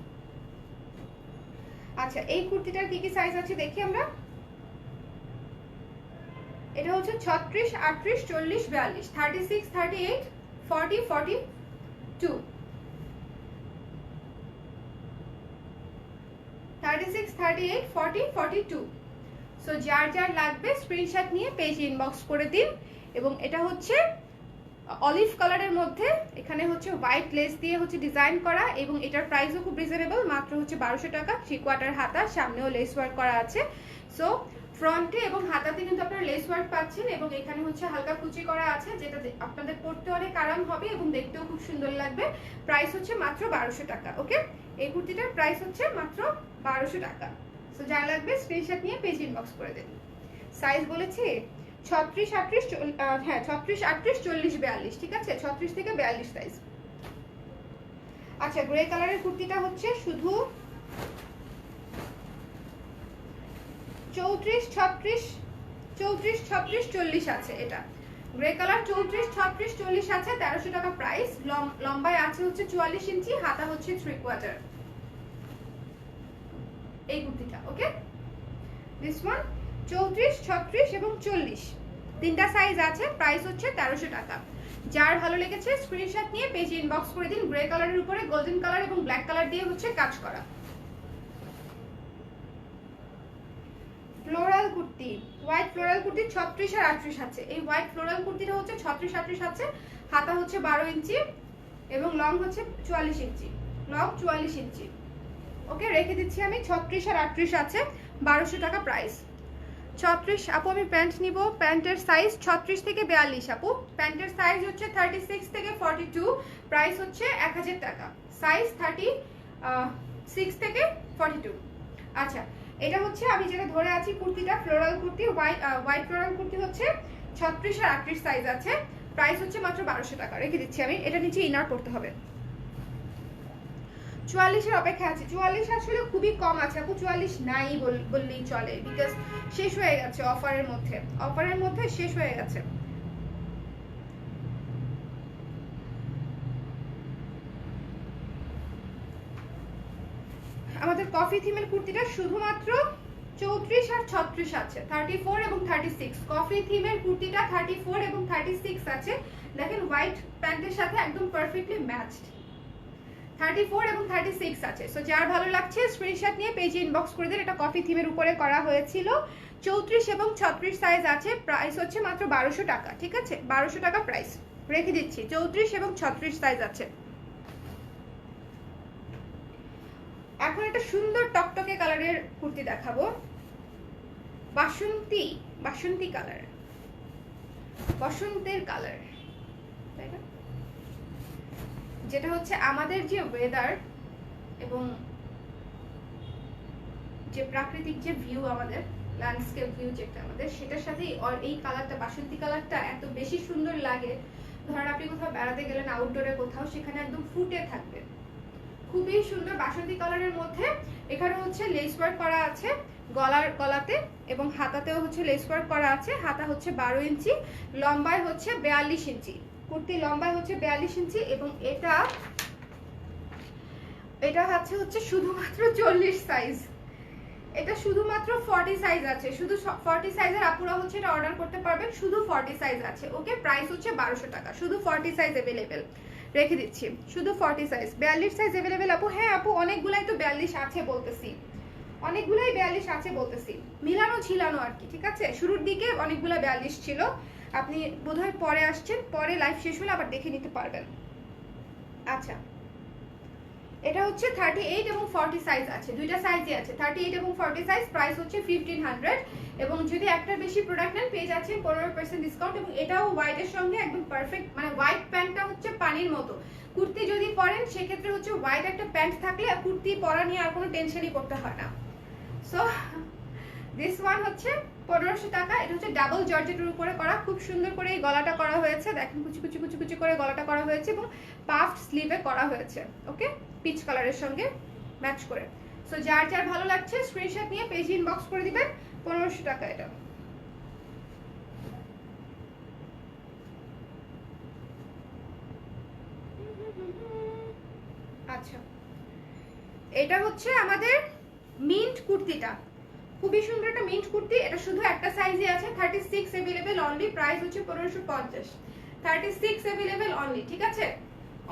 A: আচ্ছা, এই কুর্তিটার কি কি সাইজ আছে দেখি আমরা। এটা হচ্ছে 36, 38, 40, 42, 36, 38, 40, 42, 36, 38, 40, 42। সো যার যার লাগবে স্ক্রিনশট নিয়ে পেজে ইনবক্স করে দিন। এবং এটা হচ্ছে অলিভ কালারের মধ্যে, এখানে হচ্ছে হোয়াইট লেস দিয়ে হচ্ছে ডিজাইন করা, এবং এটার প্রাইসও খুব রিজনেবল, মাত্র হচ্ছে 1200 টাকা। 3/4 হাতা, সামনেও লেস ওয়ার্ক করা আছে। সো ফ্রন্টে এবং হাতাতে কিন্তু আপনারা লেস ওয়ার্ক পাচ্ছেন, এবং এখানে হচ্ছে হালকা কুচি করা আছে, যেটা আপনাদের পরতে অনেক আরাম হবে এবং দেখতেও খুব সুন্দর লাগবে। প্রাইস হচ্ছে মাত্র 1200 টাকা। ওকে, এই কুর্তিটার প্রাইস হচ্ছে মাত্র 1200 টাকা। সো যা লাগবে স্ক্রিনশট নিয়ে পেজ ইনবক্স করে দেন। সাইজ বলেছি 36, 38, হ্যাঁ 36, 38, 40, 42, ঠিক আছে? 36 থেকে 42 সাইজ। আচ্ছা, গ্রে কালারের কুর্তিটা হচ্ছে শুধু 34, 36, 34, 36, 40 আছে। এটা গ্রে কালার, 34, 36, 40 আছে, 1300 টাকা প্রাইস। লম্বায় আছে হচ্ছে 44 ইঞ্চি, হাতা হচ্ছে 3/4 এই কুর্তিটা। ওকে, দিস ওয়ান 34, 36 এবং 40, তিনটা সাইজ আছে। প্রাইস হচ্ছে 1300 টাকা। যার ভালো লেগেছে স্ক্রিনশট নিয়ে পেজে ইনবক্স করে দিন। গ্রে কালারের উপরে গোল্ডেন কালার এবং ব্ল্যাক কালার দিয়ে হচ্ছে কাজ করা floral kurti, white floral kurti 36 আর 38 আছে। এই হোয়াইট ফ্লোরাল কুর্তিটা হচ্ছে 36, 38 আছে, হাতা হচ্ছে 12 ইঞ্চি এবং লং হচ্ছে 44 ইঞ্চি, লং 44 ইঞ্চি। ওকে, রেখে দিচ্ছি আমি। 36 আর 38 আছে, 1200 টাকা প্রাইস। 36 আপু, আমি প্যান্ট নিব, প্যান্টের সাইজ 36 থেকে 42 আপু, প্যান্টের সাইজ হচ্ছে 36 থেকে 42, প্রাইস হচ্ছে 1000 টাকা, সাইজ 36 থেকে 42। আচ্ছা, এটা হচ্ছে আমি যেটা ধরে আছি কুর্তিটা floral kurti, white floral kurti হচ্ছে 36 আর 38 সাইজ আছে, প্রাইস হচ্ছে মাত্র 1200 টাকা। রেখে দিচ্ছি আমি। এটা নিচে ইনার পড়তে হবে। 44-এর অপেক্ষা আছে। 44 আসলে খুবই কম আছে আপু, 44 নাই বললেই চলে, বিকজ শেষ হয়ে গেছে অফারের মধ্যে, অফারের মধ্যে শেষ হয়ে গেছে। আমাদের কফি থিমের কুর্তিটা শুধুমাত্র 34 আর 36 আছে, 34 এবং 36। কফি থিমের কুর্তিটা 34 এবং 36 আছে। দেখেন হোয়াইট প্যান্টের সাথে একদম পারফেক্টলি ম্যাচড। 34 এবং 36 আছে। সো যার ভালো লাগছে স্ক্রিনশট নিয়ে পেজে ইনবক্স করে দিন। এটা কফি থিমের উপরে করা হয়েছিল। 34 এবং 36 সাইজ আছে, প্রাইস হচ্ছে মাত্র 1200 টাকা, ঠিক আছে? 1200 টাকা প্রাইস। রেখে দিচ্ছি। 34 এবং 36 সাইজ আছে। এখন একটা সুন্দর টকটকে কালারের কুর্তি দেখাবো, বাসন্তী কালার, বসন্তের কালার, তাই না? যেটা হচ্ছে আমাদের যে ওয়েদার এবং যে প্রাকৃতিক যে ভিউ, আমাদের ল্যান্ডস্কেপ ভিউ যেটা আমাদের, সেটার সাথে এই কালারটা, বাসন্তী কালারটা এত বেশি সুন্দর লাগে। ধরেন আপনি কোথাও বেড়াতে গেলেন আউটডোরে কোথাও, সেখানে একদম ফুটে থাকবে। খুবই সুন্দর বাসন্তী কালারের মধ্যে। এখানে হচ্ছে লেস ওয়ার্ক করা আছে গলাতে, এবং হাতাতেও হচ্ছে লেস ওয়ার্ক করা আছে। হাতা হচ্ছে 12 ইঞ্চি, লম্বায় হচ্ছে 42 ইঞ্চি। কুর্তি লম্বায় হচ্ছে 42 ইঞ্চি, এবং এটা হচ্ছে শুধুমাত্র 40 সাইজ। এটা শুধুমাত্র 40 সাইজ আছে, শুধু 40 সাইজের আপুরা হচ্ছে এটা অর্ডার করতে পারবেন। শুধু 40 সাইজ আছে। ওকে, প্রাইস হচ্ছে 1200 টাকা। শুধু 40 সাইজ अवेलेबल, রেখে দিচ্ছি। শুধু 40 সাইজ। 42 সাইজ अवेलेबल আপু? হ্যাঁ আপু, অনেকগুলাই তো 42 আছে বলতেছি, অনেকগুলাই 42 আছে বলতেছি, মিলানো ঝিলানো আর কি, ঠিক আছে? শুরুর দিকে অনেকগুলা 42 ছিল, আপনি বোধহয় পরে আসছেন, পরে লাইভ শেষ হলে আবার দেখে নিতে পারবেন। আচ্ছা, এটা হচ্ছে 38 এবং 40 সাইজ আছে, দুইটা সাইজই আছে, 38 এবং 40 সাইজ। প্রাইস হচ্ছে 1500 এবং যদি একটার বেশি প্রোডাক্ট নেন পেয়ে যাচ্ছেন 15% ডিসকাউন্ট। এবং এটাও হোয়াইটের সঙ্গে একদম পারফেক্ট, মানে হোয়াইট প্যান্টটা হচ্ছে পানির মতো। কুর্তি যদি পরেন সেক্ষেত্রে হচ্ছে হোয়াইট একটা প্যান্ট থাকলে কুর্তি পরা নিয়ে আর কোনো টেনশনই করতে হয় না। সো দিস ওয়ান হচ্ছে 1500 টাকা। এটা হচ্ছে ডাবল জর্জেটের উপরে করা, খুব সুন্দর করে এই গলাটা করা হয়েছে, দেখেন কুচি কুচি কুচি কুচি করে গলাটা করা হয়েছে এবং পাফড স্লিভে করা হয়েছে। ওকে, পিচ কালারের সঙ্গে ম্যাচ করে। সো যার যার ভালো লাগছে স্ক্রিনশট নিয়ে পেজে ইনবক্স করে দিবেন। 1500 টাকা এটা। আচ্ছা, এটা হচ্ছে আমাদের মিন্ট কুর্তিটা, খুবই সুন্দর একটা মিন্ট কুর্তি। এটা শুধু একটা সাইজে আছে, 36 अवेलेबल অনলি। প্রাইস হচ্ছে 1550। 36 अवेलेबल অনলি, ঠিক আছে?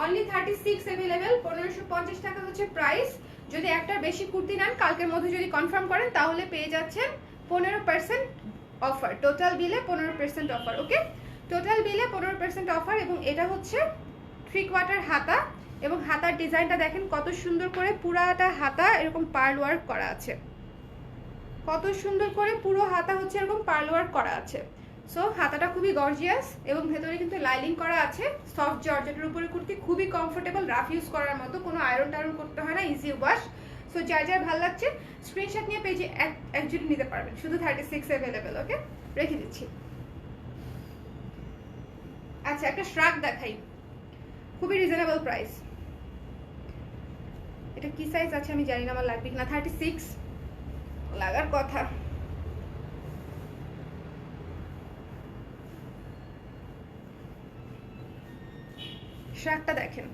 A: অনলি 36 अवेलेबल, 1550 টাকা হচ্ছে প্রাইস। যদি একটার বেশি কুর্তি নেন কালকের মধ্যে যদি কনফার্ম করেন তাহলে পেয়ে যাচ্ছেন 15% অফার। টোটাল বিলে 15% অফার। ওকে, টোটাল বিলে 15% অফার। এবং এটা হচ্ছে 3/4 হাতা এবং হাতার ডিজাইনটা দেখেন কত সুন্দর করে, পুরাটা হাতা এরকম পার্ল ওয়ার্ক করা আছে, কত সুন্দর করে পুরো হাতা হচ্ছে এরকম পার্ল ওয়ার্ক করা আছে। সো হাতাটা খুবই গর্জিয়াস এবং ভেতরে কিন্তু লাইনিং করা আছে। সফট জর্জেটের উপরে কুর্তি, খুবই কমফোর্টেবল, রাফ ইউজ করার মতো, কোনো আয়রন টায়রন করতে হয় না, ইজি ওয়াশ। সো যার যার ভালো লাগছে স্ক্রিনশট নিয়ে পেজে এক জুটি নিতে পারবেন, শুধু 36 अवेलेबल। ওকে, রেখে দিচ্ছি। আচ্ছা, একটা শ্রাগ দেখাই, খুবই রিজনেবল প্রাইস। এটা কি সাইজ আছে আমি জানি না, আমার লাগবে কিনা। 36 লাগার কথা। শ্রাগটা দেখেন,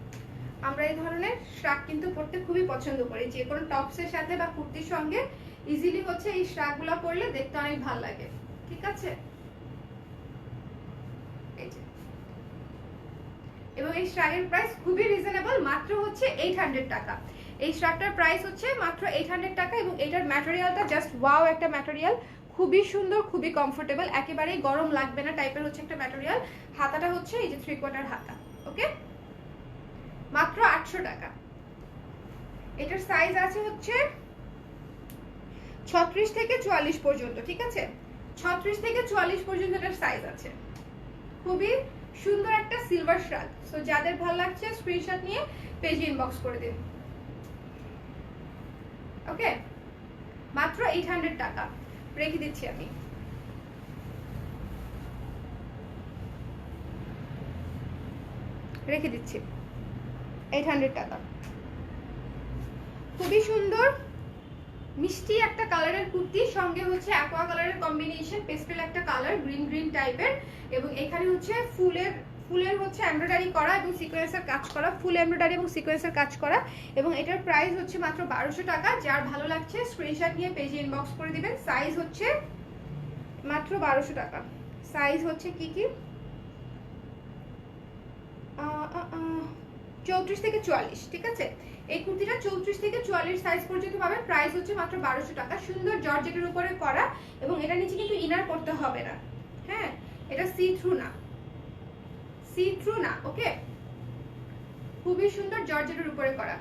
A: আমরা এই ধরনের শ্রাগ কিন্তু পরতে খুবই পছন্দ করি, যে কোনো টপসের সাথে বা কুর্তির সঙ্গে ইজিলি হচ্ছে এই শ্রাগগুলো পরলে দেখতে অনেক ভালো লাগে, ঠিক আছে? এই যে, এবং এই শ্রাগের প্রাইস খুবই রিজনেবল, মাত্র হচ্ছে 800 টাকা। এই শ্রাগটার প্রাইস হচ্ছে মাত্র 800 টাকা। এবং এটার ম্যাটেরিয়ালটা জাস্ট ওয়াও একটা ম্যাটেরিয়াল, খুবই সুন্দর, খুবই কমফোর্টেবল, একেবারেই গরম লাগবে না টাইপের হচ্ছে একটা ম্যাটেরিয়াল। হাতাটা হচ্ছে এই যে 3/4 হাতা। ওকে, মাত্র 800 টাকা। এটার সাইজ আছে হচ্ছে 36 থেকে 44 পর্যন্ত, ঠিক আছে? 36 থেকে 44 পর্যন্ত এটার সাইজ আছে। খুবই সুন্দর একটা সিলভার শ্রাগ। সো যাদের ভালো লাগছে স্ক্রিনশট নিয়ে পেজে ইনবক্স করে দিন। ওকে, মাত্র 800 টাকা রেখে দিচ্ছি আমি। রেখে দিচ্ছি 800 টাকা। খুবই সুন্দর মিষ্টি একটা কালারের কুর্তি, সঙ্গে হচ্ছে অ্যাকোয়া কালারের কম্বিনেশন, পেস্টেল একটা কালার, গ্রিন গ্রিন টাইপের। এবং এখানে হচ্ছে ফুলের হচ্ছে এমব্রয়ডারি করা এবং সিকোয়েন্সের কাজ করা, ফুল এমব্রয়ডারি এবং সিকোয়েন্সের কাজ করা। এবং এটার প্রাইস হচ্ছে মাত্র 1200 টাকা। যার ভালো লাগছে স্ক্রিনশট নিয়ে পেজে ইনবক্স করে দিবেন। সাইজ হচ্ছে মাত্র 1200 টাকা। সাইজ হচ্ছে কি কি, 34 থেকে 44, ঠিক আছে? এই কুর্তিটা 34 থেকে 44 সাইজ পর্যন্ত পাবেন। প্রাইস হচ্ছে মাত্র 1200 টাকা। সুন্দর জর্জেটের উপরে করা এবং এটা নিচে কিন্তু ইনার করতে হবে না। হ্যাঁ, এটা সি থ্রু না, সি থ্রু না। ওকে, খুবই সুন্দর জর্জেটের উপরে করা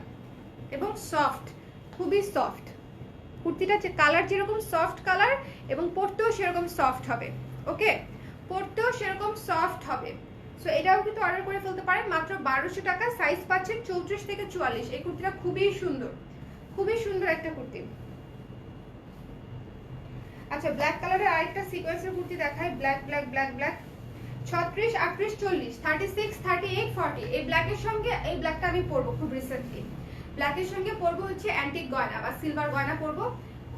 A: এবং সফট, খুবই সফট কুর্তিটা। কালার যেরকম সফট কালার এবং পরতেও সেরকম সফট হবে। ওকে, পরতেও সেরকম সফট হবে। সো এটাও কিন্তু অর্ডার করে ফেলতে পারেন মাত্র 1200 টাকা। সাইজ পাচ্ছেন 34 থেকে 44। এই কুর্তিটা খুবই সুন্দর, খুবই সুন্দর একটা কুর্তি। আচ্ছা, ব্ল্যাক কালারের আরেকটা সিকোয়েন্সের কুর্তি দেখাই। Black black black black, 36, 38, 40, 36, 38, 40। এই ব্ল্যাকের সঙ্গে এই ব্ল্যাকটা আমি পরবো খুব রিসেন্টলি। ব্ল্যাকের সঙ্গে পরবো হচ্ছে অ্যান্টিক গয়না বা সিলভার গয়না পরবো,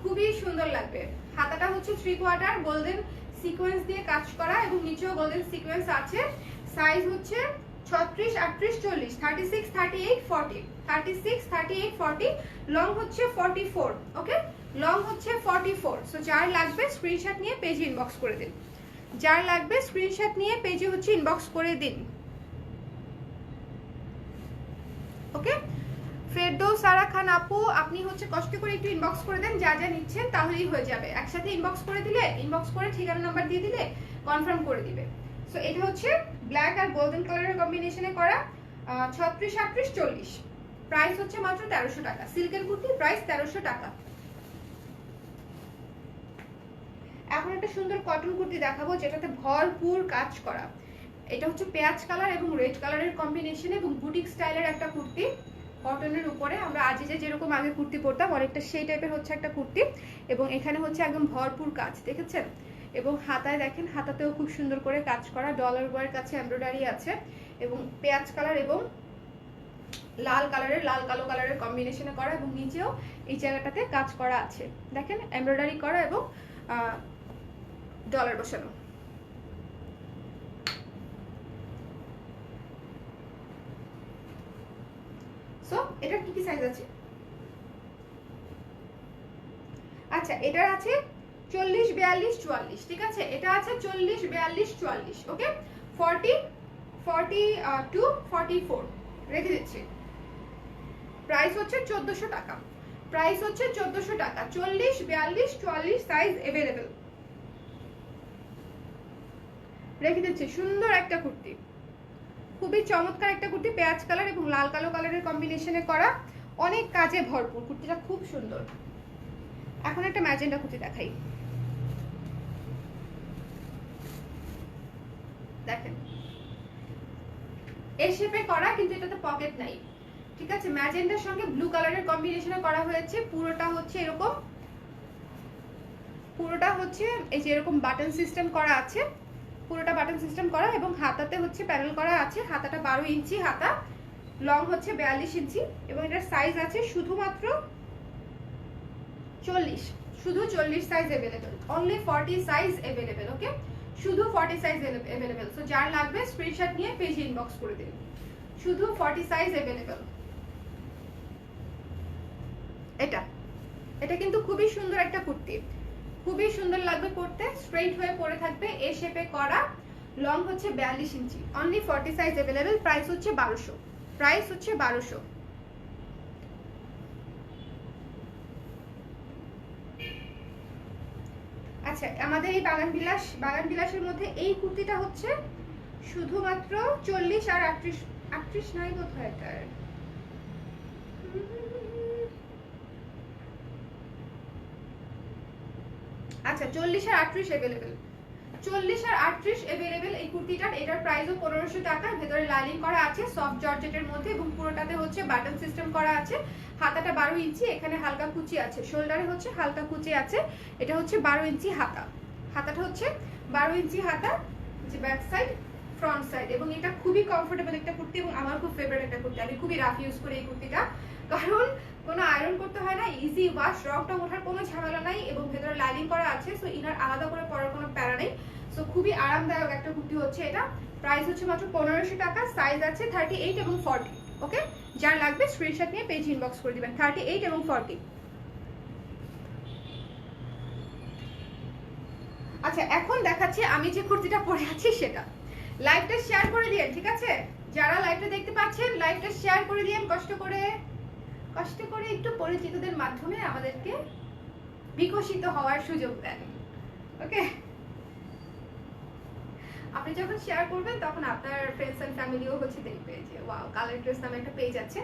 A: খুবই সুন্দর লাগবে। হাতাটা হচ্ছে 3/4 গোল্ডেন সিকোয়েন্স দিয়ে কাজ করা এবং নিচেও গোল্ডেন সিকোয়েন্স আছে। সাইজ হচ্ছে 36, 38, 40, 36, 38, 40, 36, 38, 40। লং হচ্ছে 44। ওকে, লং হচ্ছে 44। সো যার লাগবে স্ক্রিনশট নিয়ে পেজে ইনবক্স করে দিন। যার লাগবে স্ক্রিনশট নিয়ে পেজে হচ্ছে ইনবক্স করে দিন। ওকে, ফেরদৌস সারা খান আপু, আপনি হচ্ছে কষ্ট করে একটু ইনবক্স করে দেন যা যা নিচ্ছেন, তাহলেই হয়ে যাবে। একসাথে ইনবক্স করে দিলে, ইনবক্স করে ঠিকানা নাম্বার দিয়ে দিলে কনফার্ম করে দিবে। সো এটা হচ্ছে ব্ল্যাক আর গোল্ডেন কালারের কম্বিনেশনে করা, 36, 38, 40। প্রাইস হচ্ছে মাত্র 1300 টাকা। সিল্কের কুর্তি প্রাইস 1300 টাকা। এখন একটা সুন্দর কটন কুর্তি দেখাবো যেটাতে ভরপুর কাজ করা। এটা হচ্ছে পেঁয়াজ কালার এবং রেড কালারের কম্বিনেশনে এবং বুটিক স্টাইলের একটা কুর্তি কটনের উপরে। আমরা আজিজে যেরকম আগে কুর্তি পরতাম অনেকটা সেই টাইপের হচ্ছে একটা কুর্তি এবং এখানে হচ্ছে একদম ভরপুর কাজ, দেখেছেন? এবং হাতায় দেখেন, হাতাতেও খুব সুন্দর করে কাজ করা, ডলার ওয়ার কাছে এমব্রয়ডারি আছে এবং পেঁয়াজ কালার এবং লাল কালারের, লাল কালো কালারের কম্বিনেশনে করা এবং নিচেও এই জায়গাটাতে কাজ করা আছে, দেখেন এমব্রয়ডারি করা এবং ডলার বসানো। সো এটার কি কি সাইজ আছে? আচ্ছা, এটার আছে 40, 42, 44, ঠিক আছে? এটা আছে 40, 42, 44, ওকে? 40, 42, 44 রেখে দিচ্ছি। প্রাইস হচ্ছে 1400 টাকা। প্রাইস হচ্ছে 1400 টাকা। 40, 42, 44 সাইজ अवेलेबल রেখে দিচ্ছি। সুন্দর একটা কুর্তি, খুবই চমৎকার একটা কুর্তি, পেঁয়াজ কালার এবং লাল কালো কালারের কম্বিনেশনে করা, অনেক কাজে ভরপুর, কুর্তিটা খুব সুন্দর। এখন একটা ম্যাজেন্ডা কুর্তি দেখাই, দেখেন এই শেপে করা কিন্তু এটাতে পকেট নাই, ঠিক আছে? ম্যাজেন্ডার সঙ্গে ব্লু কালারের কম্বিনেশনে করা হয়েছে। পুরোটা হচ্ছে এরকম, পুরোটা হচ্ছে এই যে এরকম বাটন সিস্টেম করা আছে, পুরোটা বাটন সিস্টেম করা এবং হাতাতে হচ্ছে প্যানেল করা আছে। হাতাটা 12 ইঞ্চি হাতা, লং হচ্ছে 42 ইঞ্চি এবং এটার সাইজ আছে শুধুমাত্র 40, শুধু 40 size available, only 40 size available, okay? শুধু 40 সাইজ अवेलेबल। সো যার লাগবে স্ক্রিনশট নিয়ে পেজে ইনবক্স করে দিন। শুধু 40 সাইজ अवेलेबल। এটা এটা কিন্তু খুবই সুন্দর একটা কুর্তি, খুবই সুন্দর লাগবে পরতে, স্ট্রেট হয়ে পরে থাকবে, এ শেপে করা, লং হচ্ছে 42 ইঞ্চি, অনলি 40 সাইজ अवेलेबल। প্রাইস হচ্ছে 1200। প্রাইস হচ্ছে 1200। আচ্ছা, আমাদের এই বাগান বিলাসের মধ্যে এই কুর্তিটা হচ্ছে শুধুমাত্র 40 আর 38, 38 নাই কোথায় এটার? আচ্ছা, 40 আর 38 अवेलेबल, 40 আর 38 अवेलेबल এই কুর্তিটার। এটার প্রাইসও 1500 টাকা। ভেতরে লাইনিং করা আছে সফট জর্জেটের মধ্যে এবং পুরোটাতে হচ্ছে বাটন সিস্টেম করা আছে। হাতাটা 12 ইঞ্চি, এখানে হালকা কুচি আছে, শোল্ডারে হচ্ছে হালকা কুচি আছে। এটা হচ্ছে 12 ইঞ্চি হাতা, হাতাটা হচ্ছে 12 ইঞ্চি হাতা, যে ব্যাক সাইড ফ্রন্ট সাইড। এবং এটা খুবই কমফোর্টেবল একটা কুর্তি এবং আমার খুব ফেভারিট একটা কুর্তি। আমি খুবই রাফ ইউজ করি এই কুর্তিটা, কারণ কোনো আয়রন করতে হয় না, ইজি ওয়াশ, রংটা ওঠার কোনো ঝামেলা নাই এবং ভেতরে লাইনিং করা আছে। সো ইনার আলাদা করে পরার কোনো প্যারা নেই। সো খুবই আরামদায়ক একটা কুর্তি হচ্ছে এটা। প্রাইস হচ্ছে মাত্র 1500 টাকা। সাইজ আছে 38 এবং 40, ওকে? যার লাগবে স্ক্রিনশট নিয়ে পেজ ইনবক্স করে দিবেন। 38 এবং 40। আচ্ছা, এখন দেখাচ্ছি আমি যে কুর্তিটা পরে আছি সেটা। লাইভটা শেয়ার করে দিয়েন, ঠিক আছে? যারা লাইভটা দেখতে পাচ্ছেন লাইভটা শেয়ার করে দিয়েন, কষ্ট করে একটু পরিচিতদের মাধ্যমে আমাদেরকে বিকশিত হওয়ার সুযোগ দেন, ওকে? আপনি যখন শেয়ার করবেন তখন আপনার ফ্রেন্ডস এন্ড ফ্যামিলিও হচ্ছে দেখবে যে ওয়াও, কালার ড্রেস নামে একটা পেজ আছে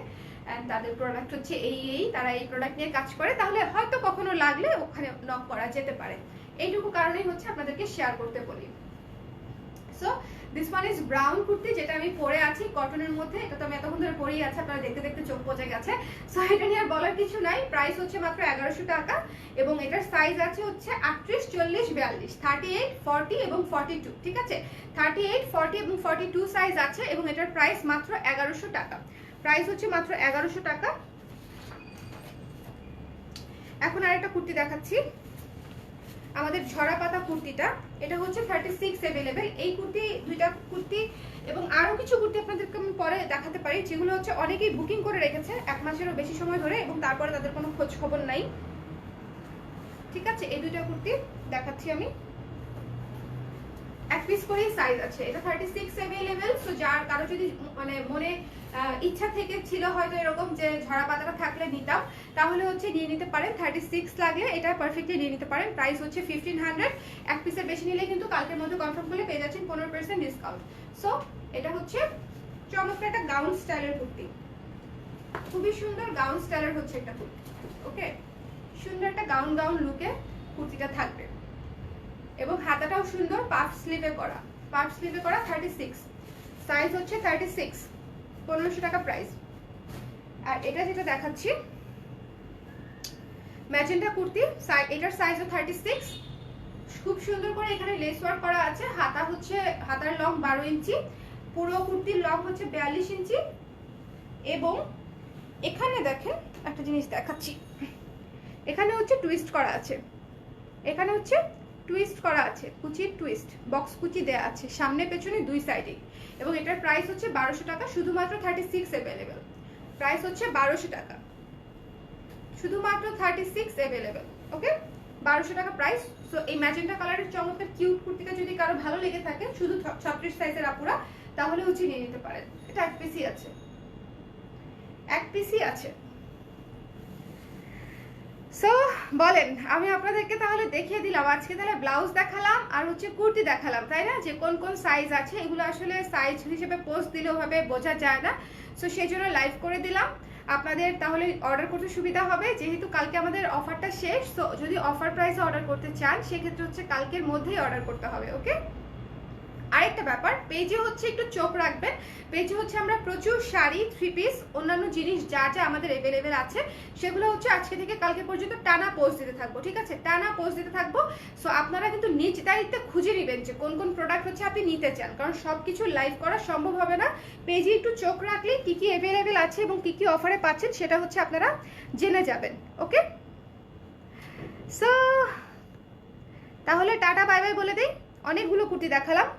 A: এন্ড তাদের প্রোডাক্ট হচ্ছে এই তারা এই প্রোডাক্ট নিয়ে কাজ করে, তাহলে হয়তো কখনো লাগলে ওখানে নক করা যেতে পারে। এইটুকু কারণেই হচ্ছে আপনাদেরকে শেয়ার করতে বলি। So this one is brown kurti, যেটা আমি পরে আছি কটনের মধ্যে। এটা তো আমি এতক্ষণ ধরে পরেই আছি, আপনারা দেখতে দেখতে চোখ পচে গেছে। সো এটা নিয়ে আর বলার কিছু নাই। প্রাইস হচ্ছে মাত্র 1100 টাকা এবং এটার সাইজ আছে হচ্ছে 38, 40, 42, 38, 40 এবং 42, ঠিক আছে? 38, 40 এবং 42 সাইজ আছে এবং এটার প্রাইস মাত্র 1100 টাকা। প্রাইস হচ্ছে মাত্র 1100 টাকা। এখন আরেকটা কুর্তি দেখাচ্ছি, আমাদের ঝরা পাতা কুর্তিটা। এটা হচ্ছে 36 अवेलेबल। এই কুর্তি, দুইটা কুর্তি এবং আরো কিছু কুর্তি আপনাদেরকে আমি পরে দেখাতে পারি, যেগুলো হচ্ছে অনেকেই বুকিং করে রেখেছে 1 মাসেরও বেশি সময় ধরে এবং তারপরে তাদের কোনো খোঁজ খবর নাই, ঠিক আছে? এই দুইটা কুর্তি দেখাচ্ছি আমি। এক পিস করে সাইজ আছে, এটা 36 अवेलेबल। সো যার কারো যদি মানে মনে ইচ্ছা থেকে ছিল হয়তো এরকম যে ঝরা পাতাটা থাকলে নিতাম, তাহলে হচ্ছে নিয়ে নিতে পারেন। 36 লাগলে এটা পারফেক্টলি নিয়ে নিতে পারেন। প্রাইস হচ্ছে 1500। এক পিসের বেশি নিলে কিন্তু কালকের মধ্যে কনফার্ম করলে পেয়ে যাচ্ছেন 15% ডিসকাউন্ট। সো এটা হচ্ছে চমৎকার একটা গাউন স্টাইলের কুর্তি। খুবই সুন্দর গাউন স্টাইলের হচ্ছে একটা কুর্তি। ওকে, সুন্দর একটা গাউন গাউন লুকে কুর্তিটা থাকবে এবং হাতাটাও সুন্দর পাফ স্লিভে করা, 36 সাইজ হচ্ছে 36, 1500 টাকা প্রাইস। আর এটা যেটা দেখাচ্ছি ম্যাজেন্টা কুর্তি, এটার সাইজও 36, খুব সুন্দর করে এখানে লেস ওয়ার্ক করা আছে। হাতার লং 12 ইঞ্চি, পুরো কুর্তির লং হচ্ছে 42 ইঞ্চি এবং এখানে দেখেন একটা জিনিস দেখাচ্ছি, এখানে হচ্ছে টুইস্ট করা আছে, কুচির টুইস্ট, বক্স কুচি দেয়া আছে সামনে পেছনে দুই সাইডে এবং এটার প্রাইস হচ্ছে 1200 টাকা, শুধুমাত্র 36 অ্যাভেলেবেল। প্রাইস হচ্ছে 1200 টাকা, শুধুমাত্র 36 অ্যাভেলেবেল। ওকে, 1200 টাকা প্রাইস। সো এই ম্যাজেন্টা কালারের চমৎকার কিউট কুর্তিটা যদি কারো ভালো লেগে থাকে, শুধু 36 সাইজের আপুরা, তাহলে হচ্ছে নিয়ে নিতে পারেন। এটা এক পিসই আছে। সো বলেন, আমি আপনাদেরকে তাহলে দেখিয়ে দিলাম আজকে, তাহলে ব্লাউজ দেখালাম আর হচ্ছে কুর্তি দেখালাম, তাই না? যে কোন কোন সাইজ আছে, এগুলো আসলে সাইজ হিসেবে পোস্ট দিলে ওভাবে বোঝা যায় না, সো সেই জন্য লাইভ করে দিলাম আপনাদের, তাহলে অর্ডার করতে সুবিধা হবে। যেহেতু কালকে আমাদের অফারটা শেষ, তো যদি অফার প্রাইসে অর্ডার করতে চান সেক্ষেত্রে হচ্ছে কালকের মধ্যেই অর্ডার করতে হবে। ওকে, আরেকটা ব্যাপার, পেজে হচ্ছে একটু চোখ রাখবেন, পেজে হচ্ছে আমরা প্রচুর শাড়ি, 3 পিস, অন্যান্য জিনিস যা যা আমাদের অ্যাভেলেবেল আছে সেগুলো হচ্ছে আজকে থেকে কালকে পর্যন্ত টানা পোস্ট দিতে থাকবো, ঠিক আছে? টানা পোস্ট দিতে থাকবো। সো আপনারা কিন্তু নিজ দায়িত্বে খুঁজে নেবেন যে কোন কোন প্রোডাক্ট হচ্ছে আপনি নিতে চান, কারণ সবকিছু লাইভ করা সম্ভব হবে না। পেজে একটু চোখ রাখলে কি কি অ্যাভেলেবেল আছে এবং কি কি অফারে পাচ্ছেন সেটা হচ্ছে আপনারা জেনে যাবেন। ওকে, সো তাহলে টাটা বাই বাই বলে দিই। অনেকগুলো কুর্তি দেখালাম,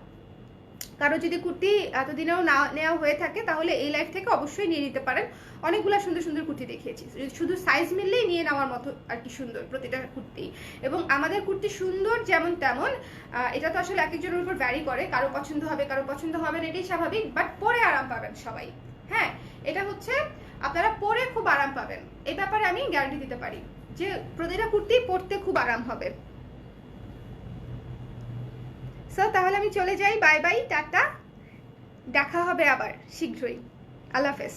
A: কারো যদি কুর্তি এতদিনেও না নেওয়া হয়ে থাকে তাহলে এই লাইফ থেকে অবশ্যই নিয়ে নিতে পারেন। অনেকগুলো সুন্দর সুন্দর কুর্তি দেখিয়েছি, শুধু সাইজ মিললেই নিয়ে নেওয়ার মতো আর কি সুন্দর প্রতিটা কুর্তি। এবং আমাদের কুর্তি সুন্দর যেমন তেমন, এটা তো আসলে এক একজনের উপর ভ্যারি করে, কারো পছন্দ হবে কারো পছন্দ হবে না, এটাই স্বাভাবিক, বাট পরে আরাম পাবেন সবাই। হ্যাঁ, এটা হচ্ছে আপনারা পরে খুব আরাম পাবেন, এই ব্যাপারে আমি গ্যারান্টি দিতে পারি যে প্রতিটা কুর্তি পরতে খুব আরাম হবে। সো তাহলে আমি চলে যাই, বাই বাই, টাটা, দেখা হবে আবার শীঘ্রই, আল্লাহ হাফেজ।